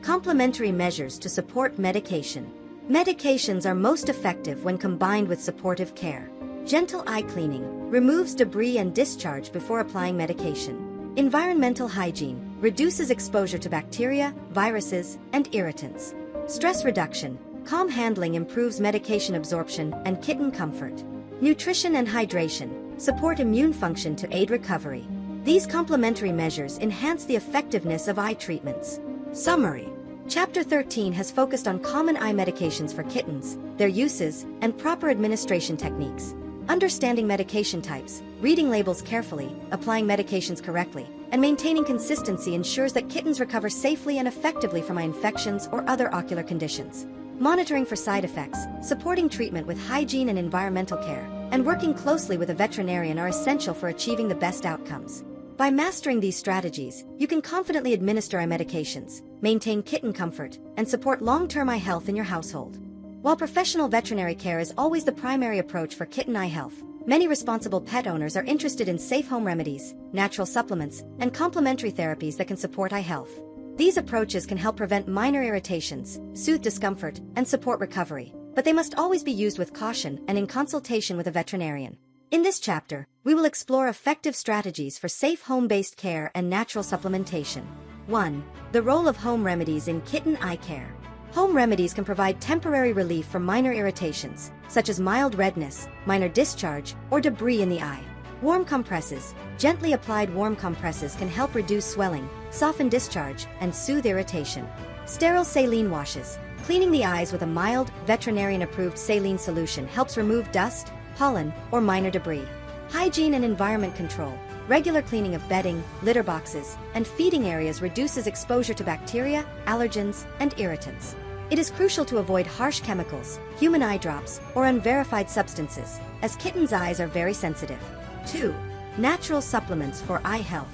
Complementary measures to support medication. Medications are most effective when combined with supportive care. Gentle eye cleaning removes debris and discharge before applying medication. Environmental hygiene reduces exposure to bacteria, viruses, and irritants. Stress reduction Calm handling improves medication absorption and kitten comfort. Nutrition and hydration support immune function to aid recovery. These complementary measures enhance the effectiveness of eye treatments. Summary. Chapter 13 has focused on common eye medications for kittens, their uses, and proper administration techniques. Understanding medication types, reading labels carefully, applying medications correctly, and maintaining consistency ensures that kittens recover safely and effectively from eye infections or other ocular conditions. Monitoring for side effects, supporting treatment with hygiene and environmental care, and working closely with a veterinarian are essential for achieving the best outcomes. By mastering these strategies, you can confidently administer eye medications, maintain kitten comfort, and support long-term eye health in your household. While professional veterinary care is always the primary approach for kitten eye health, many responsible pet owners are interested in safe home remedies, natural supplements, and complementary therapies that can support eye health. These approaches can help prevent minor irritations, soothe discomfort, and support recovery, but they must always be used with caution and in consultation with a veterinarian. In this chapter, we will explore effective strategies for safe home-based care and natural supplementation. 1. The role of home remedies in kitten eye care. Home remedies can provide temporary relief from minor irritations, such as mild redness, minor discharge, or debris in the eye. Warm compresses. Gently applied warm compresses can help reduce swelling, soften discharge, and soothe irritation. Sterile saline washes. Cleaning the eyes with a mild, veterinarian-approved saline solution helps remove dust, pollen, or minor debris. Hygiene and environment control. Regular cleaning of bedding, litter boxes, and feeding areas reduces exposure to bacteria, allergens, and irritants. It is crucial to avoid harsh chemicals, human eye drops, or unverified substances, as kittens' eyes are very sensitive. 2. Natural supplements for eye health.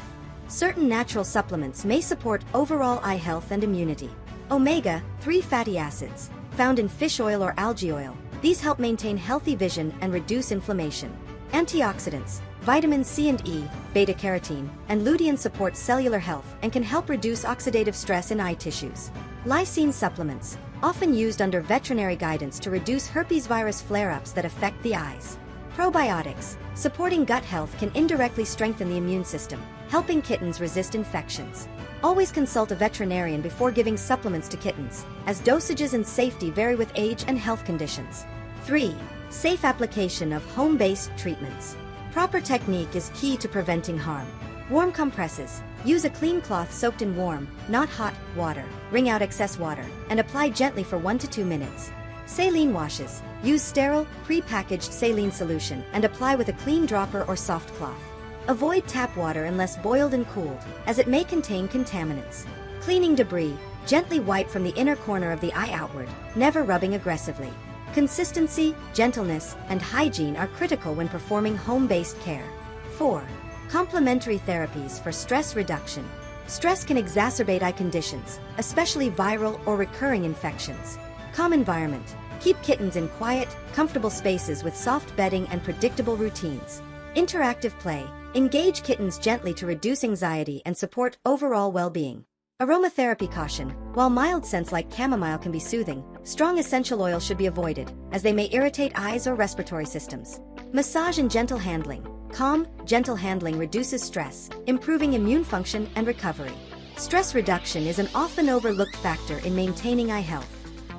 Certain natural supplements may support overall eye health and immunity. Omega-3 fatty acids, found in fish oil or algae oil. These help maintain healthy vision and reduce inflammation. Antioxidants, vitamin C and E, beta-carotene, and lutein support cellular health and can help reduce oxidative stress in eye tissues. Lysine supplements, often used under veterinary guidance to reduce herpes virus flare-ups that affect the eyes. Probiotics, supporting gut health can indirectly strengthen the immune system, helping kittens resist infections. Always consult a veterinarian before giving supplements to kittens, as dosages and safety vary with age and health conditions. 3. Safe application of home-based treatments. Proper technique is key to preventing harm. Warm compresses. Use a clean cloth soaked in warm, not hot, water. Wring out excess water, and apply gently for 1 to 2 minutes. Saline washes. Use sterile, pre-packaged saline solution and apply with a clean dropper or soft cloth. Avoid tap water unless boiled and cooled, as it may contain contaminants. Cleaning debris. Gently wipe from the inner corner of the eye outward, never rubbing aggressively. Consistency, gentleness, and hygiene are critical when performing home-based care. 4. Complementary therapies for stress reduction. Stress can exacerbate eye conditions, especially viral or recurring infections. Calm environment. Keep kittens in quiet, comfortable spaces with soft bedding and predictable routines. Interactive play. Engage kittens gently to reduce anxiety and support overall well-being. Aromatherapy caution. While mild scents like chamomile can be soothing, strong essential oils should be avoided, as they may irritate eyes or respiratory systems. Massage and gentle handling. Calm, gentle handling reduces stress, improving immune function and recovery. Stress reduction is an often overlooked factor in maintaining eye health.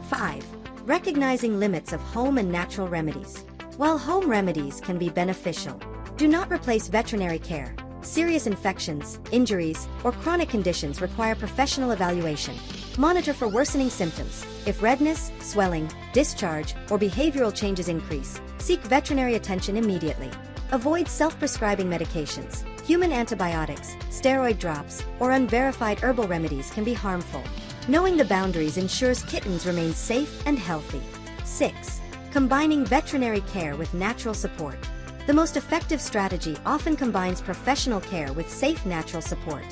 5. Recognizing limits of home and natural remedies. While home remedies can be beneficial, do not replace veterinary care. Serious infections, injuries, or chronic conditions require professional evaluation. Monitor for worsening symptoms. If redness, swelling, discharge, or behavioral changes increase, seek veterinary attention immediately. Avoid self-prescribing medications. Human antibiotics, steroid drops, or unverified herbal remedies can be harmful. Knowing the boundaries ensures kittens remain safe and healthy. 6. Combining veterinary care with natural support. The most effective strategy often combines professional care with safe natural support.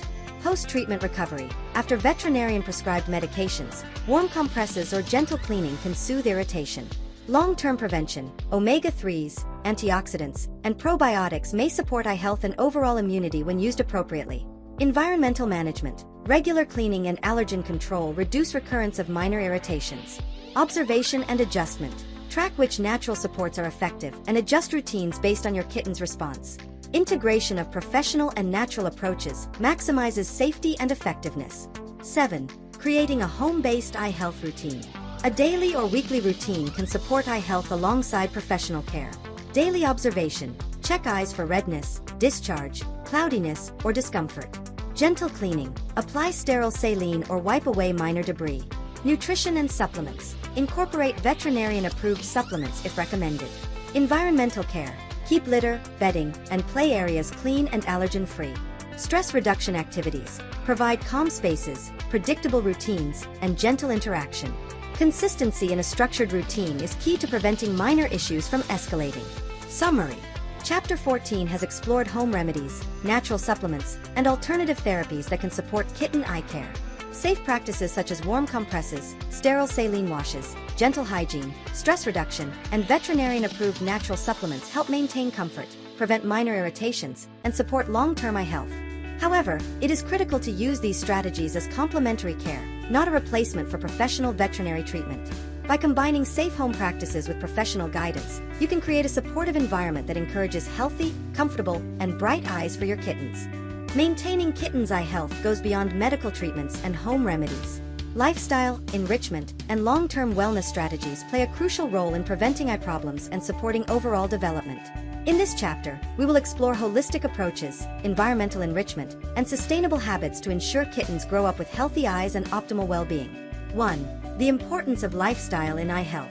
Post-treatment recovery. After veterinarian-prescribed medications, warm compresses or gentle cleaning can soothe irritation. Long-term prevention, omega-3s, antioxidants, and probiotics may support eye health and overall immunity when used appropriately. Environmental management. Regular cleaning and allergen control reduce recurrence of minor irritations. Observation and adjustment. Track which natural supports are effective and adjust routines based on your kitten's response. Integration of professional and natural approaches maximizes safety and effectiveness. 7. Creating a home-based eye health routine. A daily or weekly routine can support eye health alongside professional care. Daily observation: check eyes for redness, discharge, cloudiness, or discomfort. Gentle cleaning: apply sterile saline or wipe away minor debris. Nutrition and supplements: incorporate veterinarian-approved supplements if recommended. Environmental care: keep litter, bedding, and play areas clean and allergen-free. Stress reduction activities: provide calm spaces, predictable routines, and gentle interaction. Consistency in a structured routine is key to preventing minor issues from escalating. Summary: Chapter 14 has explored home remedies, natural supplements, and alternative therapies that can support kitten eye care. Safe practices such as warm compresses, sterile saline washes, gentle hygiene, stress reduction, and veterinarian-approved natural supplements help maintain comfort, prevent minor irritations, and support long-term eye health. However, it is critical to use these strategies as complementary care, not a replacement for professional veterinary treatment. By combining safe home practices with professional guidance, you can create a supportive environment that encourages healthy, comfortable, and bright eyes for your kittens. Maintaining kittens' eye health goes beyond medical treatments and home remedies. Lifestyle, enrichment, and long-term wellness strategies play a crucial role in preventing eye problems and supporting overall development. In this chapter, we will explore holistic approaches, environmental enrichment, and sustainable habits to ensure kittens grow up with healthy eyes and optimal well-being. 1. The importance of lifestyle in eye health.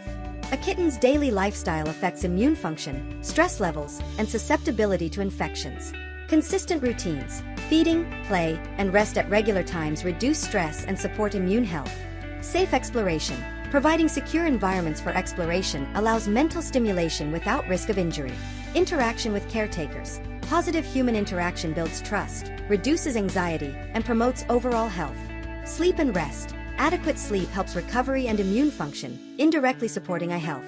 A kitten's daily lifestyle affects immune function, stress levels, and susceptibility to infections. Consistent routines, feeding, play, and rest at regular times reduce stress and support immune health. Safe exploration. Providing secure environments for exploration allows mental stimulation without risk of injury. Interaction with caretakers. Positive human interaction builds trust, reduces anxiety, and promotes overall health. Sleep and rest. Adequate sleep helps recovery and immune function, indirectly supporting eye health.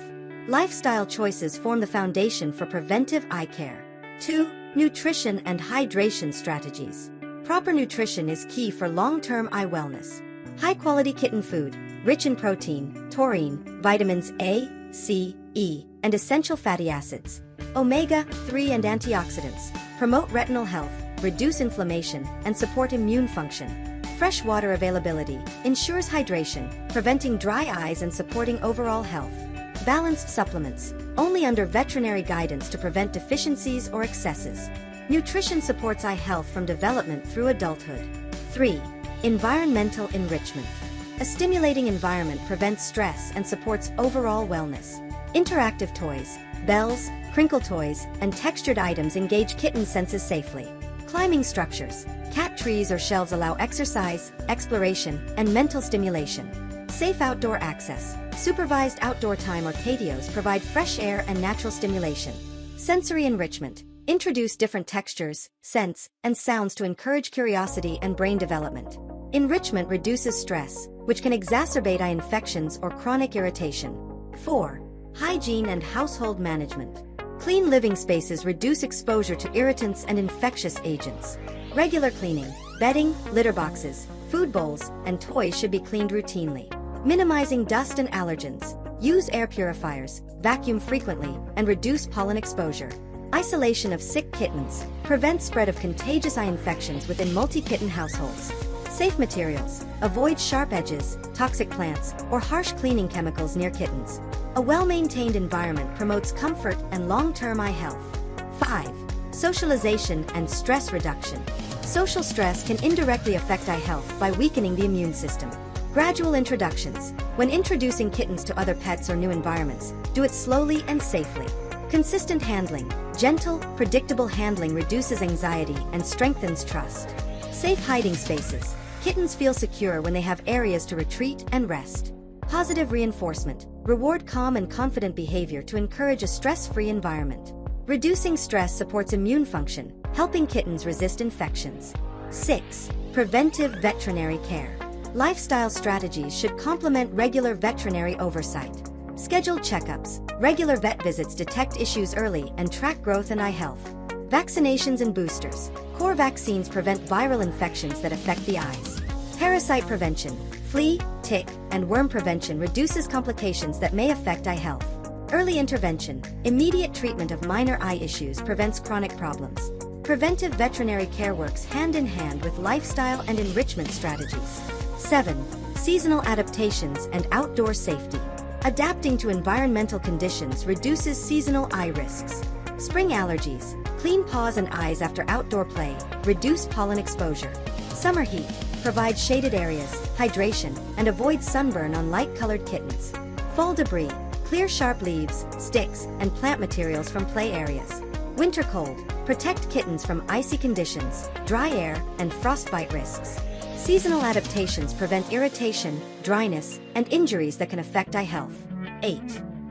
Lifestyle choices form the foundation for preventive eye care. 2. Nutrition and hydration strategies. Proper nutrition is key for long-term eye wellness. High-quality kitten food, rich in protein, taurine, vitamins A, C, E, and essential fatty acids, omega-3 and antioxidants, promote retinal health, reduce inflammation, and support immune function. Fresh water availability ensures hydration, preventing dry eyes and supporting overall health. Balanced supplements, only under veterinary guidance to prevent deficiencies or excesses. Nutrition supports eye health from development through adulthood. 3. Environmental enrichment. A stimulating environment prevents stress and supports overall wellness. Interactive toys, bells, crinkle toys, and textured items engage kitten senses safely. Climbing structures, cat trees or shelves allow exercise, exploration, and mental stimulation. Safe outdoor access, supervised outdoor time or patios provide fresh air and natural stimulation. Sensory enrichment, introduce different textures, scents, and sounds to encourage curiosity and brain development. Enrichment reduces stress, which can exacerbate eye infections or chronic irritation. 4. Hygiene and household management. Clean living spaces reduce exposure to irritants and infectious agents. Regular cleaning, bedding, litter boxes, food bowls, and toys should be cleaned routinely. Minimizing dust and allergens. Use air purifiers, vacuum frequently, and reduce pollen exposure. Isolation of sick kittens prevents spread of contagious eye infections within multi-kitten households. Safe materials. Avoid sharp edges, toxic plants, or harsh cleaning chemicals near kittens. A well-maintained environment promotes comfort and long-term eye health. 5. Socialization and stress reduction. Social stress can indirectly affect eye health by weakening the immune system. Gradual introductions. When introducing kittens to other pets or new environments, do it slowly and safely. Consistent handling. Gentle, predictable handling reduces anxiety and strengthens trust. Safe hiding spaces. Kittens feel secure when they have areas to retreat and rest. Positive reinforcement. Reward calm and confident behavior to encourage a stress-free environment. Reducing stress supports immune function, helping kittens resist infections. 6. Preventive veterinary care. Lifestyle strategies should complement regular veterinary oversight. Scheduled checkups, regular vet visits detect issues early and track growth and eye health. Vaccinations and boosters. Core vaccines prevent viral infections that affect the eyes. Parasite prevention. Flea, tick, and worm prevention reduces complications that may affect eye health. Early intervention. Immediate treatment of minor eye issues prevents chronic problems. Preventive veterinary care works hand in hand with lifestyle and enrichment strategies. 7. Seasonal adaptations and outdoor safety. Adapting to environmental conditions reduces seasonal eye risks. Spring allergies. Clean paws and eyes after outdoor play. Reduce pollen exposure. Summer heat. Provide shaded areas, hydration, and avoid sunburn on light-colored kittens. Fall debris. Clear sharp leaves, sticks, and plant materials from play areas. Winter cold. Protect kittens from icy conditions, dry air, and frostbite risks. Seasonal adaptations prevent irritation, dryness, and injuries that can affect eye health. 8.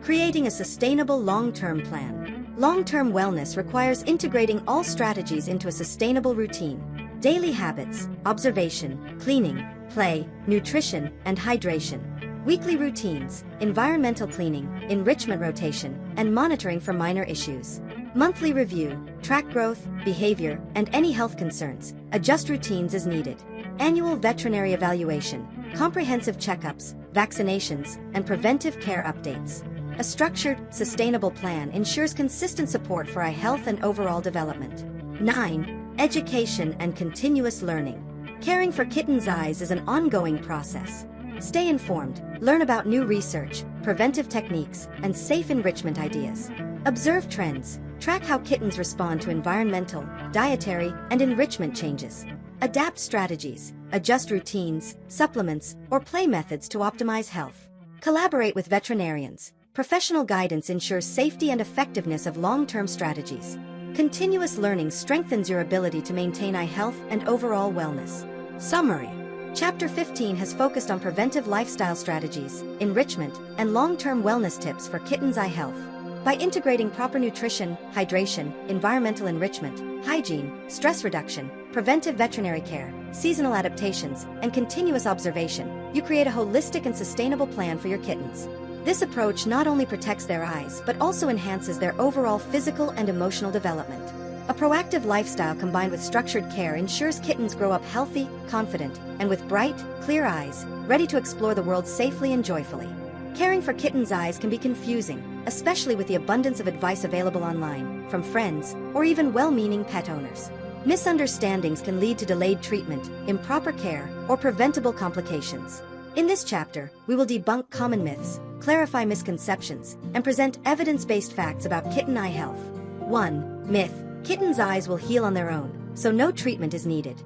Creating a sustainable long-term plan. Long-term wellness requires integrating all strategies into a sustainable routine. Daily habits, observation, cleaning, play, nutrition, and hydration. Weekly routines, environmental cleaning, enrichment rotation, and monitoring for minor issues. Monthly review, track growth, behavior, and any health concerns. Adjust routines as needed. Annual veterinary evaluation, comprehensive checkups, vaccinations, and preventive care updates. A structured, sustainable plan ensures consistent support for eye health and overall development. 9. Education and continuous learning. Caring for kittens' eyes is an ongoing process. Stay informed, learn about new research, preventive techniques, and safe enrichment ideas. Observe trends, track how kittens respond to environmental, dietary, and enrichment changes. Adapt strategies, adjust routines, supplements, or play methods to optimize health. Collaborate with veterinarians. Professional guidance ensures safety and effectiveness of long-term strategies. Continuous learning strengthens your ability to maintain eye health and overall wellness. Summary. Chapter 15 has focused on preventive lifestyle strategies, enrichment, and long-term wellness tips for kittens' eye health. By integrating proper nutrition, hydration, environmental enrichment, hygiene, stress reduction, preventive veterinary care, seasonal adaptations, and continuous observation, you create a holistic and sustainable plan for your kittens. This approach not only protects their eyes but also enhances their overall physical and emotional development. A proactive lifestyle combined with structured care ensures kittens grow up healthy, confident, and with bright, clear eyes, ready to explore the world safely and joyfully. Caring for kittens' eyes can be confusing, especially with the abundance of advice available online, from friends, or even well-meaning pet owners. Misunderstandings can lead to delayed treatment, improper care, or preventable complications. In this chapter, we will debunk common myths, clarify misconceptions, and present evidence-based facts about kitten eye health. 1. Myth. Kittens' eyes will heal on their own, so no treatment is needed.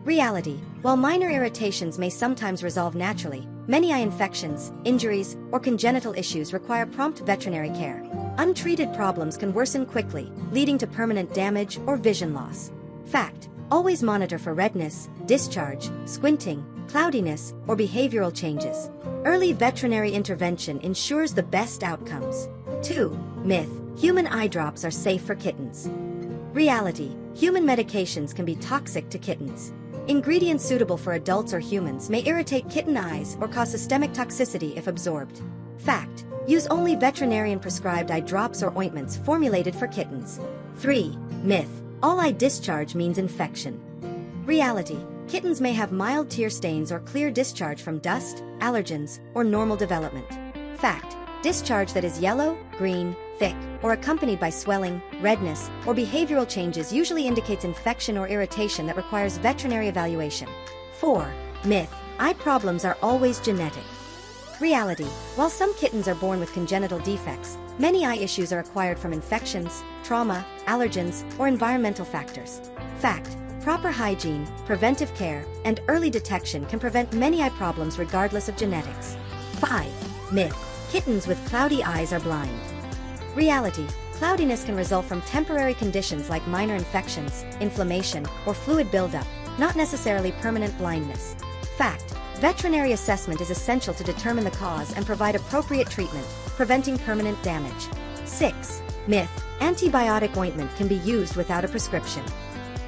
Reality. While minor irritations may sometimes resolve naturally, many eye infections, injuries, or congenital issues require prompt veterinary care. Untreated problems can worsen quickly, leading to permanent damage or vision loss. Fact. Always monitor for redness, discharge, squinting, cloudiness, or behavioral changes. Early veterinary intervention ensures the best outcomes. 2. Myth. Human eye drops are safe for kittens. Reality. Human medications can be toxic to kittens. Ingredients suitable for adults or humans may irritate kitten eyes or cause systemic toxicity if absorbed. Fact. Use only veterinarian-prescribed eye drops or ointments formulated for kittens. 3. Myth. All eye discharge means infection. Reality. Kittens may have mild tear stains or clear discharge from dust, allergens, or normal development. Fact. Discharge that is yellow, green, thick, or accompanied by swelling, redness, or behavioral changes usually indicates infection or irritation that requires veterinary evaluation. 4. Myth. Eye problems are always genetic. Reality. While some kittens are born with congenital defects, many eye issues are acquired from infections, trauma, allergens, or environmental factors. Fact. Proper hygiene, preventive care, and early detection can prevent many eye problems regardless of genetics. 5. Myth. Kittens with cloudy eyes are blind. Reality. Cloudiness can result from temporary conditions like minor infections, inflammation, or fluid buildup, not necessarily permanent blindness. Fact. Veterinary assessment is essential to determine the cause and provide appropriate treatment, preventing permanent damage. 6. Myth. Antibiotic ointment can be used without a prescription.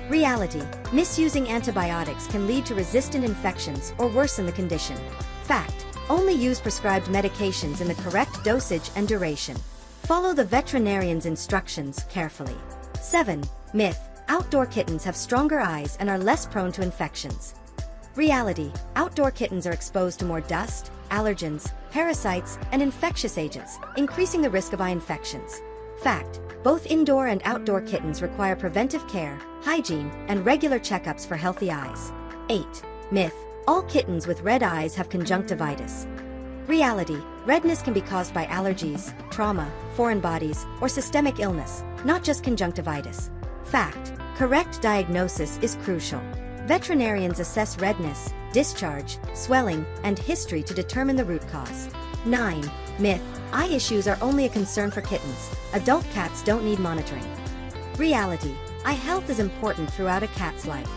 Reality. Misusing antibiotics can lead to resistant infections or worsen the condition. Fact. Only use prescribed medications in the correct dosage and duration. Follow the veterinarian's instructions carefully. 7. Myth. Outdoor kittens have stronger eyes and are less prone to infections. Reality. Outdoor kittens are exposed to more dust, allergens, parasites, and infectious agents, increasing the risk of eye infections. Fact. Both indoor and outdoor kittens require preventive care, hygiene, and regular checkups for healthy eyes. 8. Myth. All kittens with red eyes have conjunctivitis. Reality: redness can be caused by allergies, trauma, foreign bodies, or systemic illness, not just conjunctivitis. Fact: correct diagnosis is crucial. Veterinarians assess redness, discharge, swelling, and history to determine the root cause. 9. Myth: eye issues are only a concern for kittens. Adult cats don't need monitoring. Reality: eye health is important throughout a cat's life.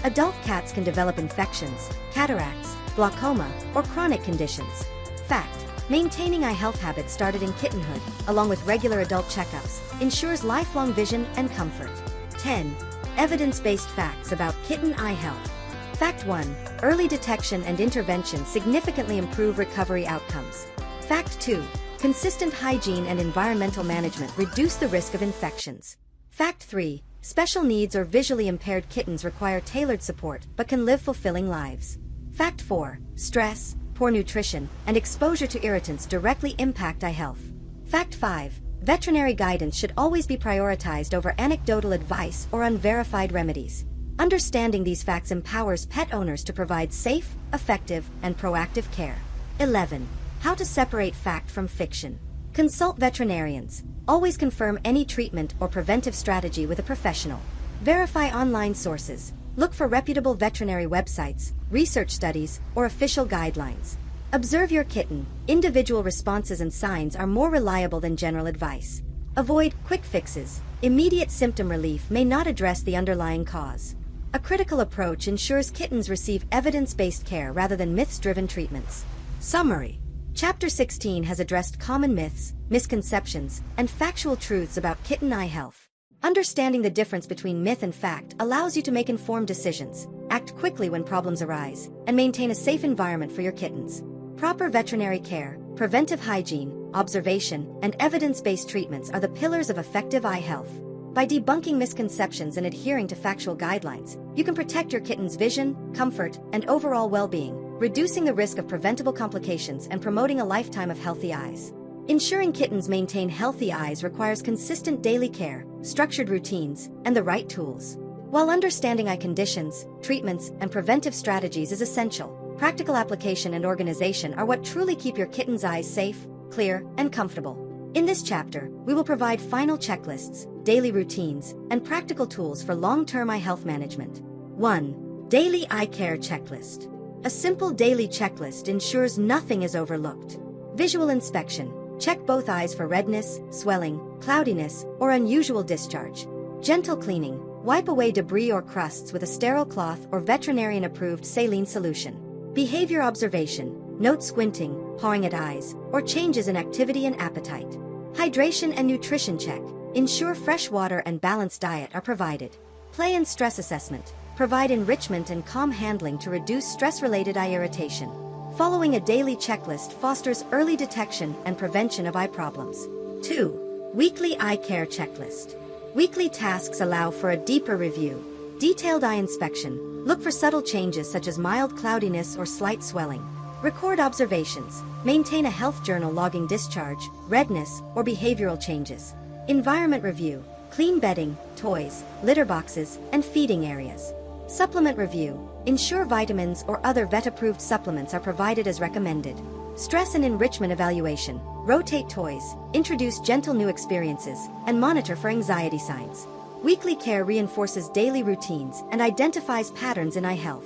Adult cats can develop infections, cataracts, glaucoma, or chronic conditions. Fact: maintaining eye health habits started in kittenhood, along with regular adult checkups, ensures lifelong vision and comfort. 10. Evidence-based facts about kitten eye health. Fact 1. Early detection and intervention significantly improve recovery outcomes. Fact 2. Consistent hygiene and environmental management reduce the risk of infections. Fact 3. Special needs or visually impaired kittens require tailored support but can live fulfilling lives. Fact 4. Stress, poor nutrition, and exposure to irritants directly impact eye health. Fact 5. Veterinary guidance should always be prioritized over anecdotal advice or unverified remedies. Understanding these facts empowers pet owners to provide safe, effective, and proactive care. 11. How to separate fact from fiction. Consult veterinarians. Always confirm any treatment or preventive strategy with a professional. Verify online sources. Look for reputable veterinary websites, research studies, or official guidelines. Observe your kitten. Individual responses and signs are more reliable than general advice. Avoid quick fixes. Immediate symptom relief may not address the underlying cause. A critical approach ensures kittens receive evidence-based care rather than myths-driven treatments. Summary: Chapter 16 has addressed common myths, misconceptions, and factual truths about kitten eye health. Understanding the difference between myth and fact allows you to make informed decisions, act quickly when problems arise, and maintain a safe environment for your kittens. Proper veterinary care, preventive hygiene, observation, and evidence-based treatments are the pillars of effective eye health. By debunking misconceptions and adhering to factual guidelines, you can protect your kitten's vision, comfort, and overall well-being, reducing the risk of preventable complications and promoting a lifetime of healthy eyes. Ensuring kittens maintain healthy eyes requires consistent daily care, structured routines, and the right tools. While understanding eye conditions, treatments, and preventive strategies is essential, practical application and organization are what truly keep your kitten's eyes safe, clear, and comfortable. In this chapter, we will provide final checklists, daily routines, and practical tools for long-term eye health management. 1. Daily Eye Care Checklist. A simple daily checklist ensures nothing is overlooked. Visual inspection. Check both eyes for redness, swelling, cloudiness, or unusual discharge. Gentle cleaning. Wipe away debris or crusts with a sterile cloth or veterinarian-approved saline solution. Behavior observation. Note squinting, pawing at eyes, or changes in activity and appetite. Hydration and nutrition check. Ensure fresh water and balanced diet are provided. Play and stress assessment. Provide enrichment and calm handling to reduce stress-related eye irritation. Following a daily checklist fosters early detection and prevention of eye problems. 2. Weekly Eye Care Checklist. Weekly tasks allow for a deeper review. Detailed eye inspection. Look for subtle changes such as mild cloudiness or slight swelling. Record observations. Maintain a health journal logging discharge, redness, or behavioral changes. Environment review. Clean bedding, toys, litter boxes, and feeding areas. Supplement review. Ensure vitamins or other vet-approved supplements are provided as recommended. Stress and enrichment evaluation. Rotate toys, introduce gentle new experiences, and monitor for anxiety signs. Weekly care reinforces daily routines and identifies patterns in eye health.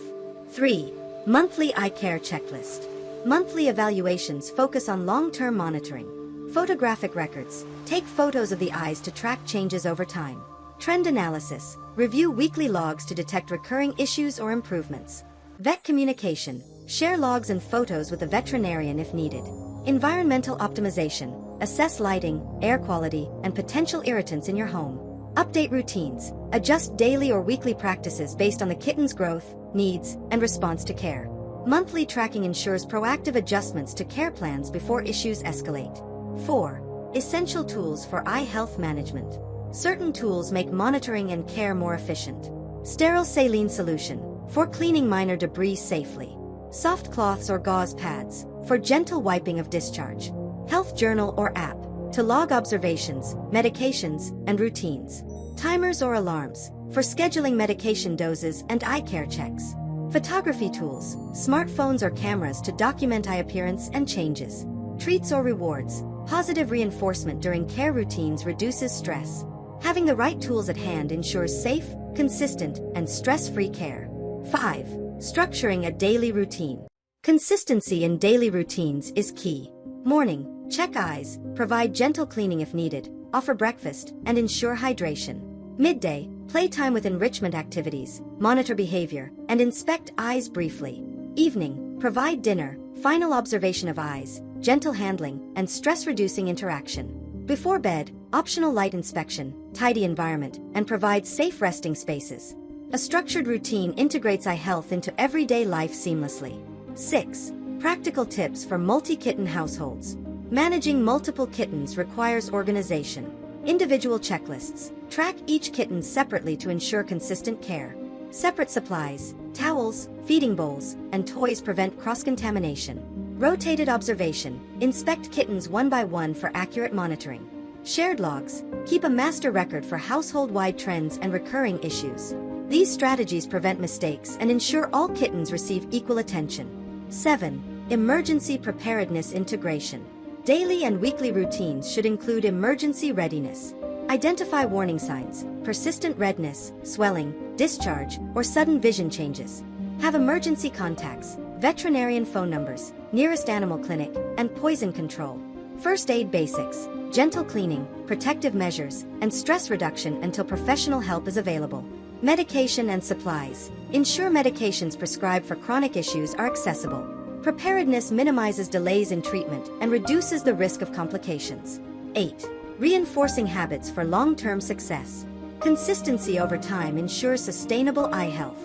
3. Monthly Eye Care Checklist. Monthly evaluations focus on long-term monitoring. Photographic records. Take photos of the eyes to track changes over time. Trend analysis. Review weekly logs to detect recurring issues or improvements. Vet communication. Share logs and photos with the veterinarian if needed. Environmental optimization. Assess lighting, air quality, and potential irritants in your home. Update routines. Adjust daily or weekly practices based on the kitten's growth, needs, and response to care. Monthly tracking ensures proactive adjustments to care plans before issues escalate. 4. Essential tools for eye health management. Certain tools make monitoring and care more efficient. Sterile saline solution, for cleaning minor debris safely. Soft cloths or gauze pads, for gentle wiping of discharge. Health journal or app, to log observations, medications, and routines. Timers or alarms, for scheduling medication doses and eye care checks. Photography tools, smartphones or cameras to document eye appearance and changes. Treats or rewards, positive reinforcement during care routines reduces stress. Having the right tools at hand ensures safe, consistent, and stress-free care. 5. Structuring a daily routine. Consistency in daily routines is key. Morning, check eyes, provide gentle cleaning if needed, offer breakfast, and ensure hydration. Midday, playtime with enrichment activities, monitor behavior, and inspect eyes briefly. Evening, provide dinner, final observation of eyes, gentle handling, and stress-reducing interaction. Before bed, optional light inspection, tidy environment, and provide safe resting spaces. A structured routine integrates eye health into everyday life seamlessly. 6. Practical tips for multi-kitten households. Managing multiple kittens requires organization. Individual checklists. Track each kitten separately to ensure consistent care. Separate supplies, towels, feeding bowls, and toys prevent cross-contamination. Rotated observation. Inspect kittens one by one for accurate monitoring. Shared logs. Keep a master record for household-wide trends and recurring issues. These strategies prevent mistakes and ensure all kittens receive equal attention. 7. Emergency preparedness integration. Daily and weekly routines should include emergency readiness. Identify warning signs, persistent redness, swelling, discharge, or sudden vision changes. Have emergency contacts, veterinarian phone numbers, nearest animal clinic, and poison control. First aid basics, gentle cleaning, protective measures, and stress reduction until professional help is available. Medication and supplies. Ensure medications prescribed for chronic issues are accessible. Preparedness minimizes delays in treatment and reduces the risk of complications. 8. Reinforcing habits for long-term success. Consistency over time ensures sustainable eye health.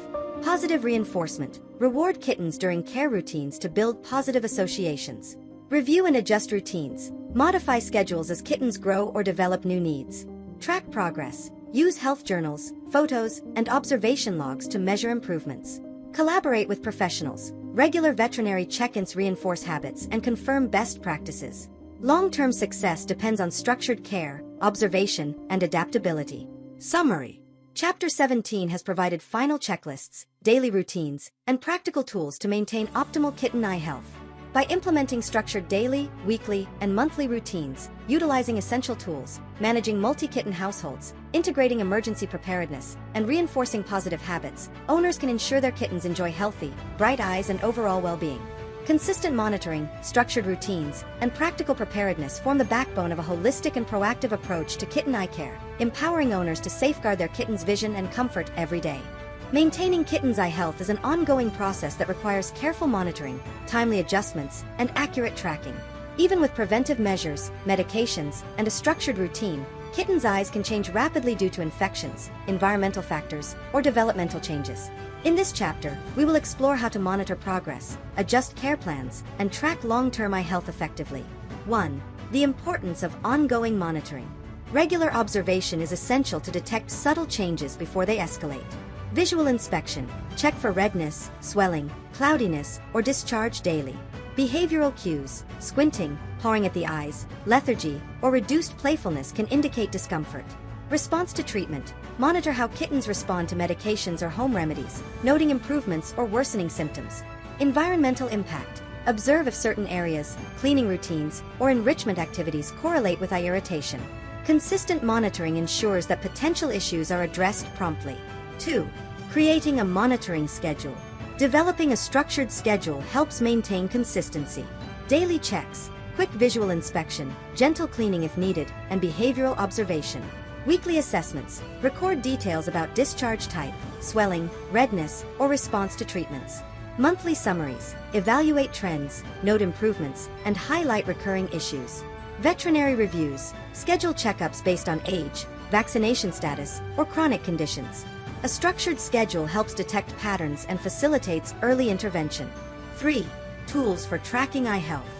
Positive reinforcement. Reward kittens during care routines to build positive associations. Review and adjust routines. Modify schedules as kittens grow or develop new needs. Track progress. Use health journals, photos, and observation logs to measure improvements. Collaborate with professionals. Regular veterinary check-ins reinforce habits and confirm best practices. Long-term success depends on structured care, observation, and adaptability. Summary. Chapter 17 has provided final checklists, daily routines, and practical tools to maintain optimal kitten eye health. By implementing structured daily, weekly, and monthly routines, utilizing essential tools, managing multi-kitten households, integrating emergency preparedness, and reinforcing positive habits, owners can ensure their kittens enjoy healthy, bright eyes and overall well-being. Consistent monitoring, structured routines, and practical preparedness form the backbone of a holistic and proactive approach to kitten eye care, empowering owners to safeguard their kitten's vision and comfort every day. Maintaining kittens' eye health is an ongoing process that requires careful monitoring, timely adjustments, and accurate tracking. Even with preventive measures, medications, and a structured routine, kittens' eyes can change rapidly due to infections, environmental factors, or developmental changes. In this chapter, we will explore how to monitor progress, adjust care plans, and track long-term eye health effectively. 1. The importance of ongoing monitoring. Regular observation is essential to detect subtle changes before they escalate. Visual inspection. Check for redness, swelling, cloudiness, or discharge daily. Behavioral cues. Squinting, pawing at the eyes, lethargy, or reduced playfulness can indicate discomfort. Response to treatment. Monitor how kittens respond to medications or home remedies, noting improvements or worsening symptoms. Environmental impact. Observe if certain areas, cleaning routines, or enrichment activities correlate with eye irritation. Consistent monitoring ensures that potential issues are addressed promptly. 2. Creating a monitoring schedule. Developing a structured schedule helps maintain consistency. Daily checks, quick visual inspection, gentle cleaning if needed, and behavioral observation. Weekly assessments. Record details about discharge type, swelling, redness, or response to treatments. Monthly summaries. Evaluate trends, note improvements, and highlight recurring issues. Veterinary reviews. Schedule checkups based on age, vaccination status, or chronic conditions. A structured schedule helps detect patterns and facilitates early intervention. 3. Tools for tracking eye health.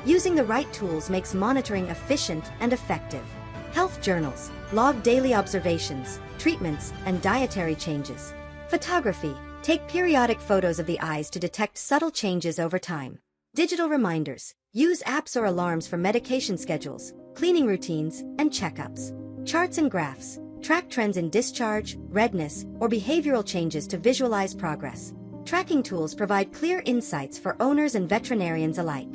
Using the right tools makes monitoring efficient and effective. Health journals. Log daily observations, treatments, and dietary changes. Photography. Take periodic photos of the eyes to detect subtle changes over time. Digital reminders. Use apps or alarms for medication schedules, cleaning routines, and checkups. Charts and graphs. Track trends in discharge, redness, or behavioral changes to visualize progress. Tracking tools provide clear insights for owners and veterinarians alike.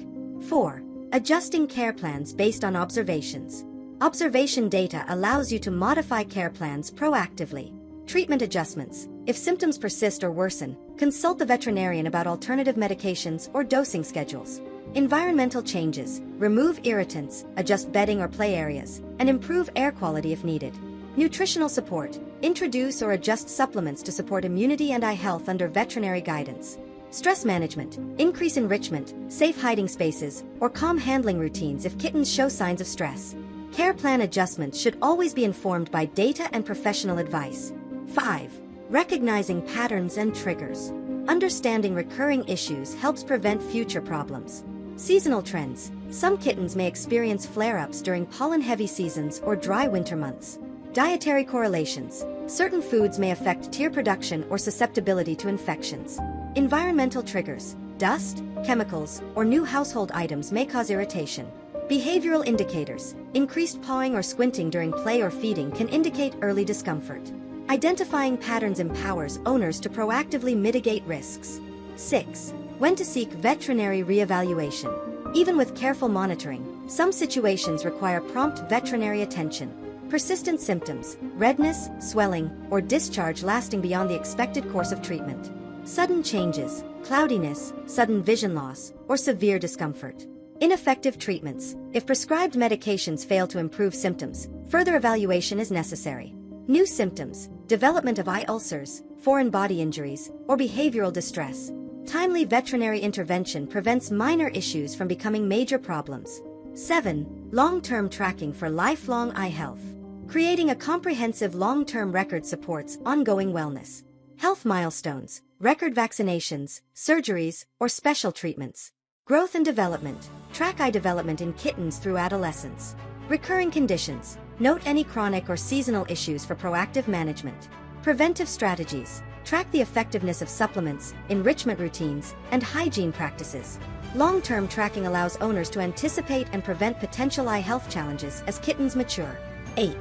4. Adjusting care plans based on observations. Observation data allows you to modify care plans proactively. Treatment adjustments. If symptoms persist or worsen, consult the veterinarian about alternative medications or dosing schedules. Environmental changes. Remove irritants, adjust bedding or play areas, and improve air quality if needed. Nutritional support. Introduce or adjust supplements to support immunity and eye health under veterinary guidance. Stress management. Increase enrichment, safe hiding spaces, or calm handling routines if kittens show signs of stress. Care plan adjustments should always be informed by data and professional advice. 5. Recognizing patterns and triggers. Understanding recurring issues helps prevent future problems. Seasonal trends. Some kittens may experience flare-ups during pollen-heavy seasons or dry winter months. Dietary correlations. Certain foods may affect tear production or susceptibility to infections. Environmental triggers. Dust, chemicals, or new household items may cause irritation. Behavioral indicators. Increased pawing or squinting during play or feeding can indicate early discomfort. Identifying patterns empowers owners to proactively mitigate risks. 6. When to seek veterinary reevaluation. Even with careful monitoring, some situations require prompt veterinary attention. Persistent symptoms, redness, swelling, or discharge lasting beyond the expected course of treatment. Sudden changes, cloudiness, sudden vision loss, or severe discomfort. Ineffective treatments. If prescribed medications fail to improve symptoms, further evaluation is necessary. New symptoms, development of eye ulcers, foreign body injuries, or behavioral distress. Timely veterinary intervention prevents minor issues from becoming major problems. 7. Long-term tracking for lifelong eye health. Creating a comprehensive long-term record supports ongoing wellness. Health milestones, record vaccinations, surgeries, or special treatments. Growth and development. Track eye development in kittens through adolescence. Recurring conditions. Note any chronic or seasonal issues for proactive management. Preventive strategies. Track the effectiveness of supplements, enrichment routines, and hygiene practices. Long-term tracking allows owners to anticipate and prevent potential eye health challenges as kittens mature. 8.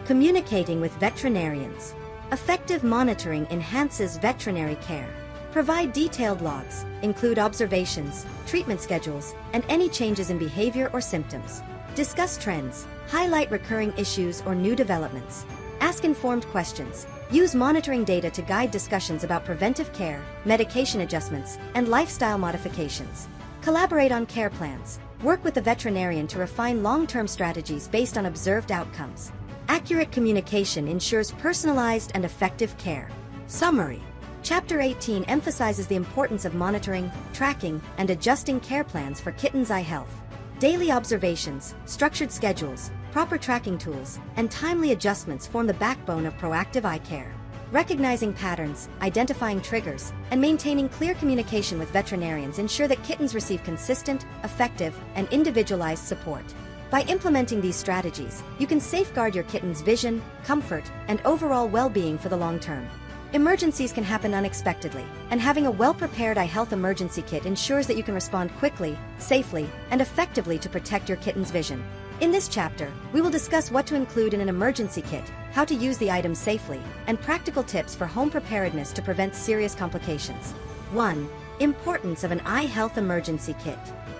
Communicating with veterinarians. Effective monitoring enhances veterinary care. Provide detailed logs, include observations, treatment schedules, and any changes in behavior or symptoms. Discuss trends, highlight recurring issues or new developments. Ask informed questions. Use monitoring data to guide discussions about preventive care, medication adjustments, and lifestyle modifications. Collaborate on care plans. Work with the veterinarian to refine long-term strategies based on observed outcomes. Accurate communication ensures personalized and effective care. Summary. Chapter 18 emphasizes the importance of monitoring, tracking, and adjusting care plans for kittens' eye health. Daily observations, structured schedules, proper tracking tools, and timely adjustments form the backbone of proactive eye care. Recognizing patterns, identifying triggers, and maintaining clear communication with veterinarians ensure that kittens receive consistent, effective, and individualized support. By implementing these strategies, you can safeguard your kitten's vision, comfort, and overall well-being for the long term. Emergencies can happen unexpectedly, and having a well-prepared eye health emergency kit ensures that you can respond quickly, safely, and effectively to protect your kitten's vision. In this chapter, we will discuss what to include in an emergency kit, how to use the items safely, and practical tips for home preparedness to prevent serious complications. 1. Importance of an eye health emergency kit.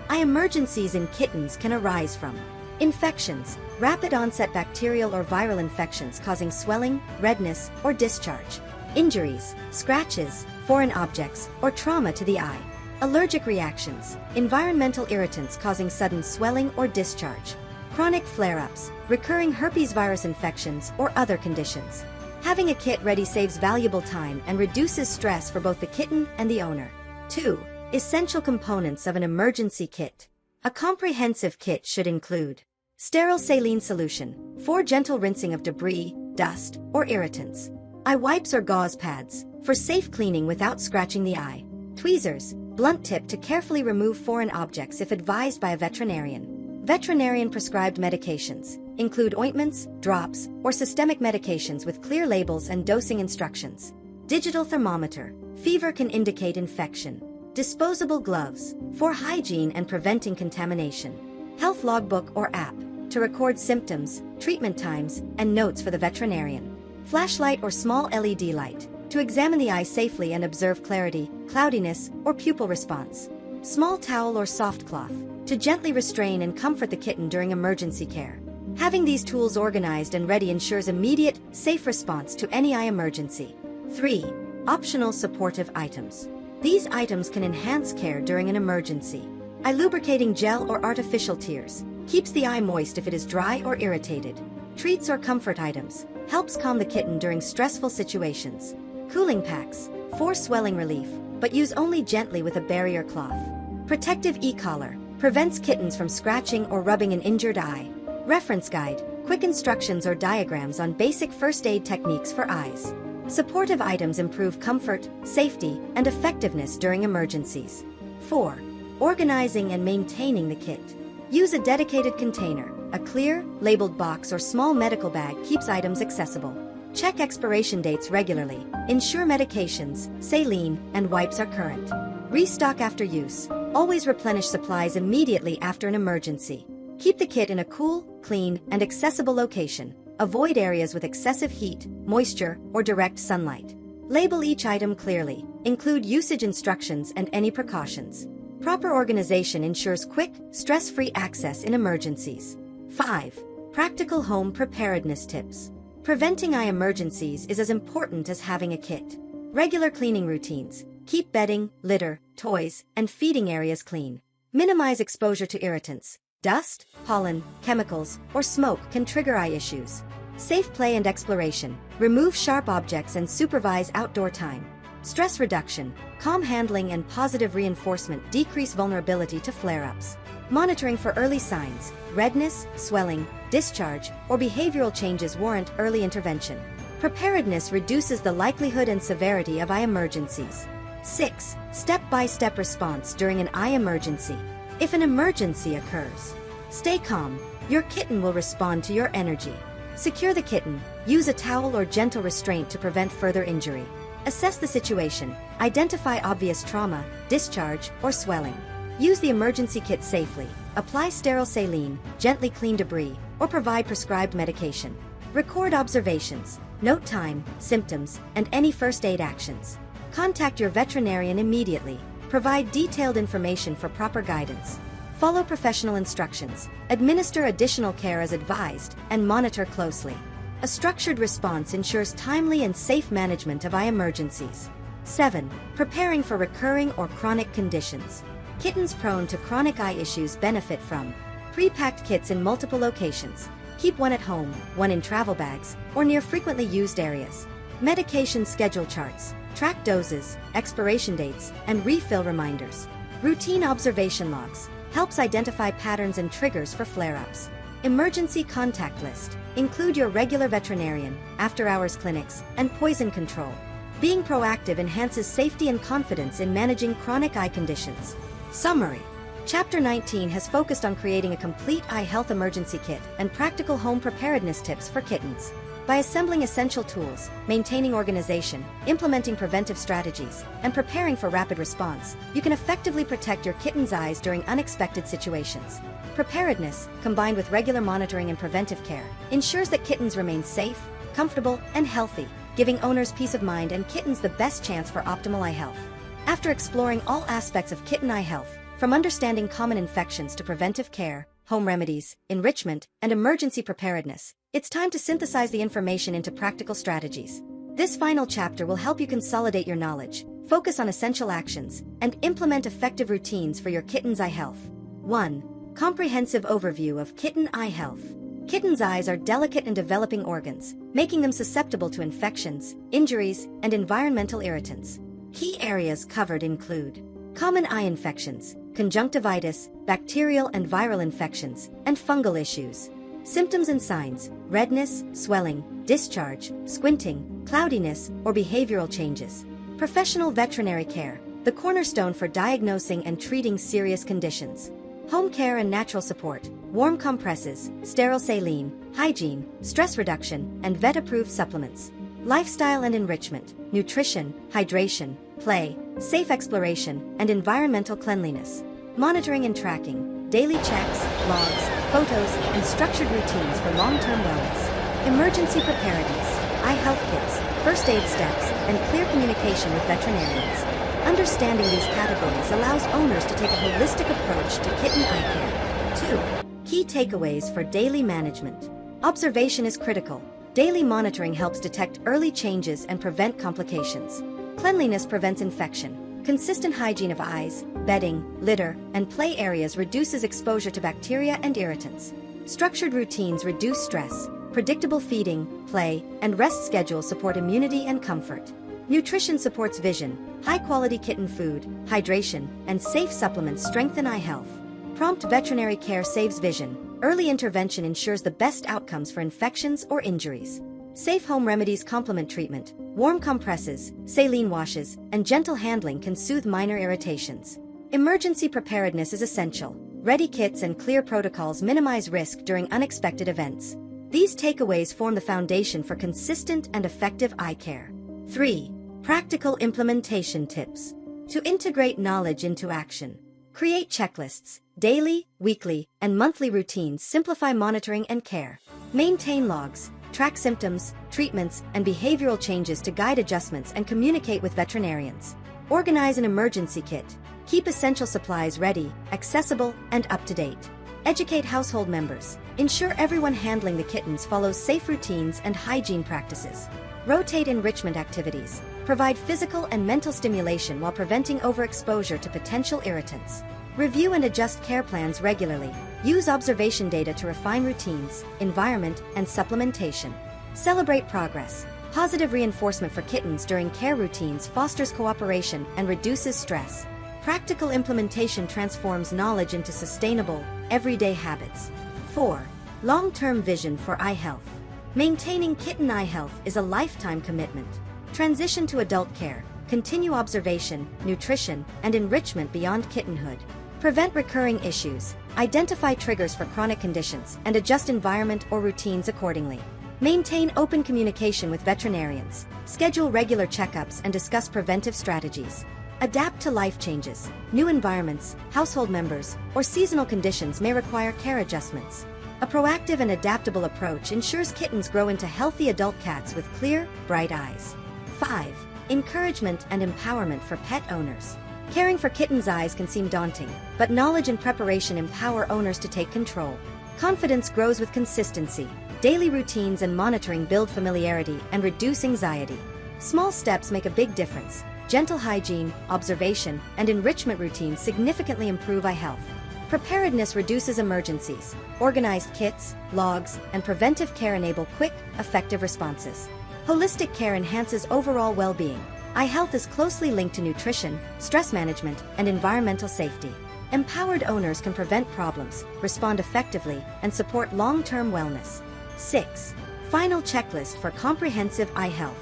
Eye emergencies in kittens can arise from infections, rapid onset bacterial or viral infections causing swelling, redness, or discharge. Injuries, scratches, foreign objects, or trauma to the eye. Allergic reactions, environmental irritants causing sudden swelling or discharge. Chronic flare-ups, recurring herpes virus infections, or other conditions. Having a kit ready saves valuable time and reduces stress for both the kitten and the owner. 2. Essential components of an emergency kit. A comprehensive kit should include sterile saline solution for gentle rinsing of debris, dust, or irritants. Eye wipes or gauze pads for safe cleaning without scratching the eye. Tweezers, blunt tip to carefully remove foreign objects if advised by a veterinarian. Veterinarian prescribed medications include ointments, drops, or systemic medications with clear labels and dosing instructions. Digital thermometer. Fever can indicate infection. Disposable gloves for hygiene and preventing contamination. Health logbook or app to record symptoms, treatment times, and notes for the veterinarian. Flashlight or small LED light to examine the eye safely and observe clarity, cloudiness, or pupil response. Small towel or soft cloth, to gently restrain and comfort the kitten during emergency care. Having these tools organized and ready ensures immediate, safe response to any eye emergency. 3. Optional supportive items. These items can enhance care during an emergency. Eye lubricating gel or artificial tears keeps the eye moist if it is dry or irritated. Treats or comfort items helps calm the kitten during stressful situations. Cooling packs for swelling relief, but use only gently with a barrier cloth. Protective e-collar prevents kittens from scratching or rubbing an injured eye. Reference guide, quick instructions or diagrams on basic first aid techniques for eyes. Supportive items improve comfort, safety, and effectiveness during emergencies. 4. Organizing and maintaining the kit. Use a dedicated container. A clear, labeled box or small medical bag keeps items accessible. Check expiration dates regularly. Ensure medications, saline, and wipes are current. Restock after use. Always replenish supplies immediately after an emergency. Keep the kit in a cool, clean, and accessible location. Avoid areas with excessive heat, moisture, or direct sunlight. Label each item clearly. Include usage instructions and any precautions. Proper organization ensures quick, stress-free access in emergencies. 5. Practical home preparedness tips. Preventing eye emergencies is as important as having a kit. Regular cleaning routines. Keep bedding, litter, toys, and feeding areas clean. Minimize exposure to irritants. Dust, pollen, chemicals, or smoke can trigger eye issues. Safe play and exploration. Remove sharp objects and supervise outdoor time. Stress reduction, calm handling and positive reinforcement decrease vulnerability to flare-ups. Monitoring for early signs, redness, swelling, discharge, or behavioral changes warrant early intervention. Preparedness reduces the likelihood and severity of eye emergencies. 6. Step-by-step response during an eye emergency. If an emergency occurs, stay calm. Your kitten will respond to your energy. Secure the kitten. Use a towel or gentle restraint to prevent further injury. Assess the situation. Identify obvious trauma, discharge, or swelling. Use the emergency kit safely. Apply sterile saline, gently clean debris, or provide prescribed medication. Record observations. Note time, symptoms, and any first aid actions. Contact your veterinarian immediately. Provide detailed information for proper guidance. Follow professional instructions. Administer additional care as advised, and monitor closely. A structured response ensures timely and safe management of eye emergencies. 7. Preparing for recurring or chronic conditions. Kittens prone to chronic eye issues benefit from pre-packed kits in multiple locations. Keep one at home, one in travel bags, or near frequently used areas. Medication schedule charts. Track doses, expiration dates, and refill reminders. Routine observation logs helps identify patterns and triggers for flare-ups. Emergency contact list. Include your regular veterinarian, after-hours clinics, and poison control. Being proactive enhances safety and confidence in managing chronic eye conditions. Summary. Chapter 19 has focused on creating a complete eye health emergency kit and practical home preparedness tips for kittens. By assembling essential tools, maintaining organization, implementing preventive strategies, and preparing for rapid response, you can effectively protect your kitten's eyes during unexpected situations. Preparedness, combined with regular monitoring and preventive care, ensures that kittens remain safe, comfortable, and healthy, giving owners peace of mind and kittens the best chance for optimal eye health. After exploring all aspects of kitten eye health, from understanding common infections to preventive care, home remedies, enrichment, and emergency preparedness, it's time to synthesize the information into practical strategies. This final chapter will help you consolidate your knowledge, focus on essential actions, and implement effective routines for your kitten's eye health. 1. Comprehensive overview of kitten eye health. Kittens' eyes are delicate and developing organs, making them susceptible to infections, injuries, and environmental irritants. Key areas covered include common eye infections, conjunctivitis, bacterial and viral infections, and fungal issues. Symptoms and signs: redness, swelling, discharge, squinting, cloudiness, or behavioral changes. Professional veterinary care, the cornerstone for diagnosing and treating serious conditions. Home care and natural support, warm compresses, sterile saline, hygiene, stress reduction, and vet-approved supplements. Lifestyle and enrichment, nutrition, hydration, play, safe exploration, and environmental cleanliness. Monitoring and tracking, daily checks, logs, photos, and structured routines for long-term wellness. Emergency preparedness, eye health kits, first aid steps, and clear communication with veterinarians. Understanding these categories allows owners to take a holistic approach to kitten eye care. 2. Key takeaways for daily management. Observation is critical. Daily monitoring helps detect early changes and prevent complications. Cleanliness prevents infection. Consistent hygiene of eyes, bedding, litter, and play areas reduces exposure to bacteria and irritants. Structured routines reduce stress. Predictable feeding, play, and rest schedules support immunity and comfort. Nutrition supports vision. High-quality kitten food, hydration, and safe supplements strengthen eye health. Prompt veterinary care saves vision. Early intervention ensures the best outcomes for infections or injuries. Safe home remedies complement treatment. Warm compresses, saline washes, and gentle handling can soothe minor irritations. Emergency preparedness is essential. Ready kits and clear protocols minimize risk during unexpected events. These takeaways form the foundation for consistent and effective eye care. 3. Practical implementation tips. To integrate knowledge into action. Create checklists. Daily, weekly, and monthly routines simplify monitoring and care. Maintain logs. Track symptoms, treatments, and behavioral changes to guide adjustments and communicate with veterinarians. Organize an emergency kit. Keep essential supplies ready, accessible, and up-to-date. Educate household members. Ensure everyone handling the kittens follows safe routines and hygiene practices. Rotate enrichment activities. Provide physical and mental stimulation while preventing overexposure to potential irritants. Review and adjust care plans regularly. Use observation data to refine routines, environment, and supplementation. Celebrate progress. Positive reinforcement for kittens during care routines fosters cooperation and reduces stress. Practical implementation transforms knowledge into sustainable, everyday habits. 4. Long-term vision for eye health. Maintaining kitten eye health is a lifetime commitment. Transition to adult care. Continue observation, nutrition, and enrichment beyond kittenhood. Prevent recurring issues. Identify triggers for chronic conditions and adjust environment or routines accordingly. Maintain open communication with veterinarians. Schedule regular checkups and discuss preventive strategies. Adapt to life changes. New environments, household members, or seasonal conditions may require care adjustments. A proactive and adaptable approach ensures kittens grow into healthy adult cats with clear, bright eyes. 5. Encouragement and empowerment for pet owners. Caring for kittens' eyes can seem daunting, but knowledge and preparation empower owners to take control. Confidence grows with consistency. Daily routines and monitoring build familiarity and reduce anxiety. Small steps make a big difference. Gentle hygiene, observation, and enrichment routines significantly improve eye health. Preparedness reduces emergencies. Organized kits, logs, and preventive care enable quick, effective responses. Holistic care enhances overall well-being. Eye health is closely linked to nutrition, stress management, and environmental safety. Empowered owners can prevent problems, respond effectively, and support long-term wellness. 6. Final checklist for comprehensive eye health.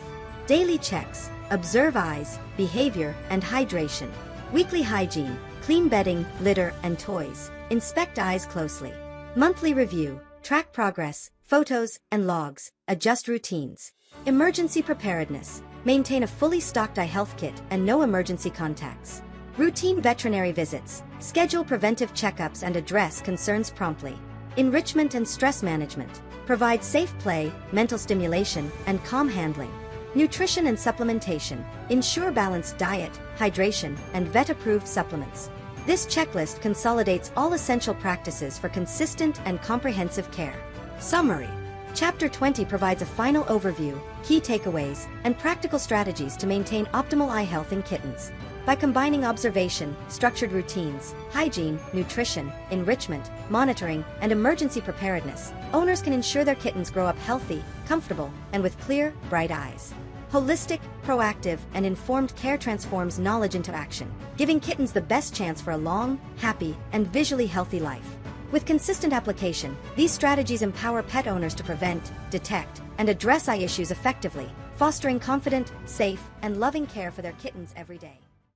Daily checks. Observe eyes, behavior, and hydration. Weekly hygiene. Clean bedding, litter, and toys. Inspect eyes closely. Monthly review. Track progress, photos, and logs. Adjust routines. Emergency preparedness. Maintain a fully stocked eye health kit and no emergency contacts. Routine veterinary visits. Schedule preventive checkups and address concerns promptly. Enrichment and stress management. Provide safe play, mental stimulation, and calm handling. Nutrition and supplementation. Ensure balanced diet, hydration, and vet-approved supplements. This checklist consolidates all essential practices for consistent and comprehensive care. Summary. Chapter 20 provides a final overview, key takeaways, and practical strategies to maintain optimal eye health in kittens. By combining observation, structured routines, hygiene, nutrition, enrichment, monitoring, and emergency preparedness, owners can ensure their kittens grow up healthy, comfortable, and with clear, bright eyes. Holistic, proactive, and informed care transforms knowledge into action, giving kittens the best chance for a long, happy, and visually healthy life. With consistent application, these strategies empower pet owners to prevent, detect, and address eye issues effectively, fostering confident, safe, and loving care for their kittens every day.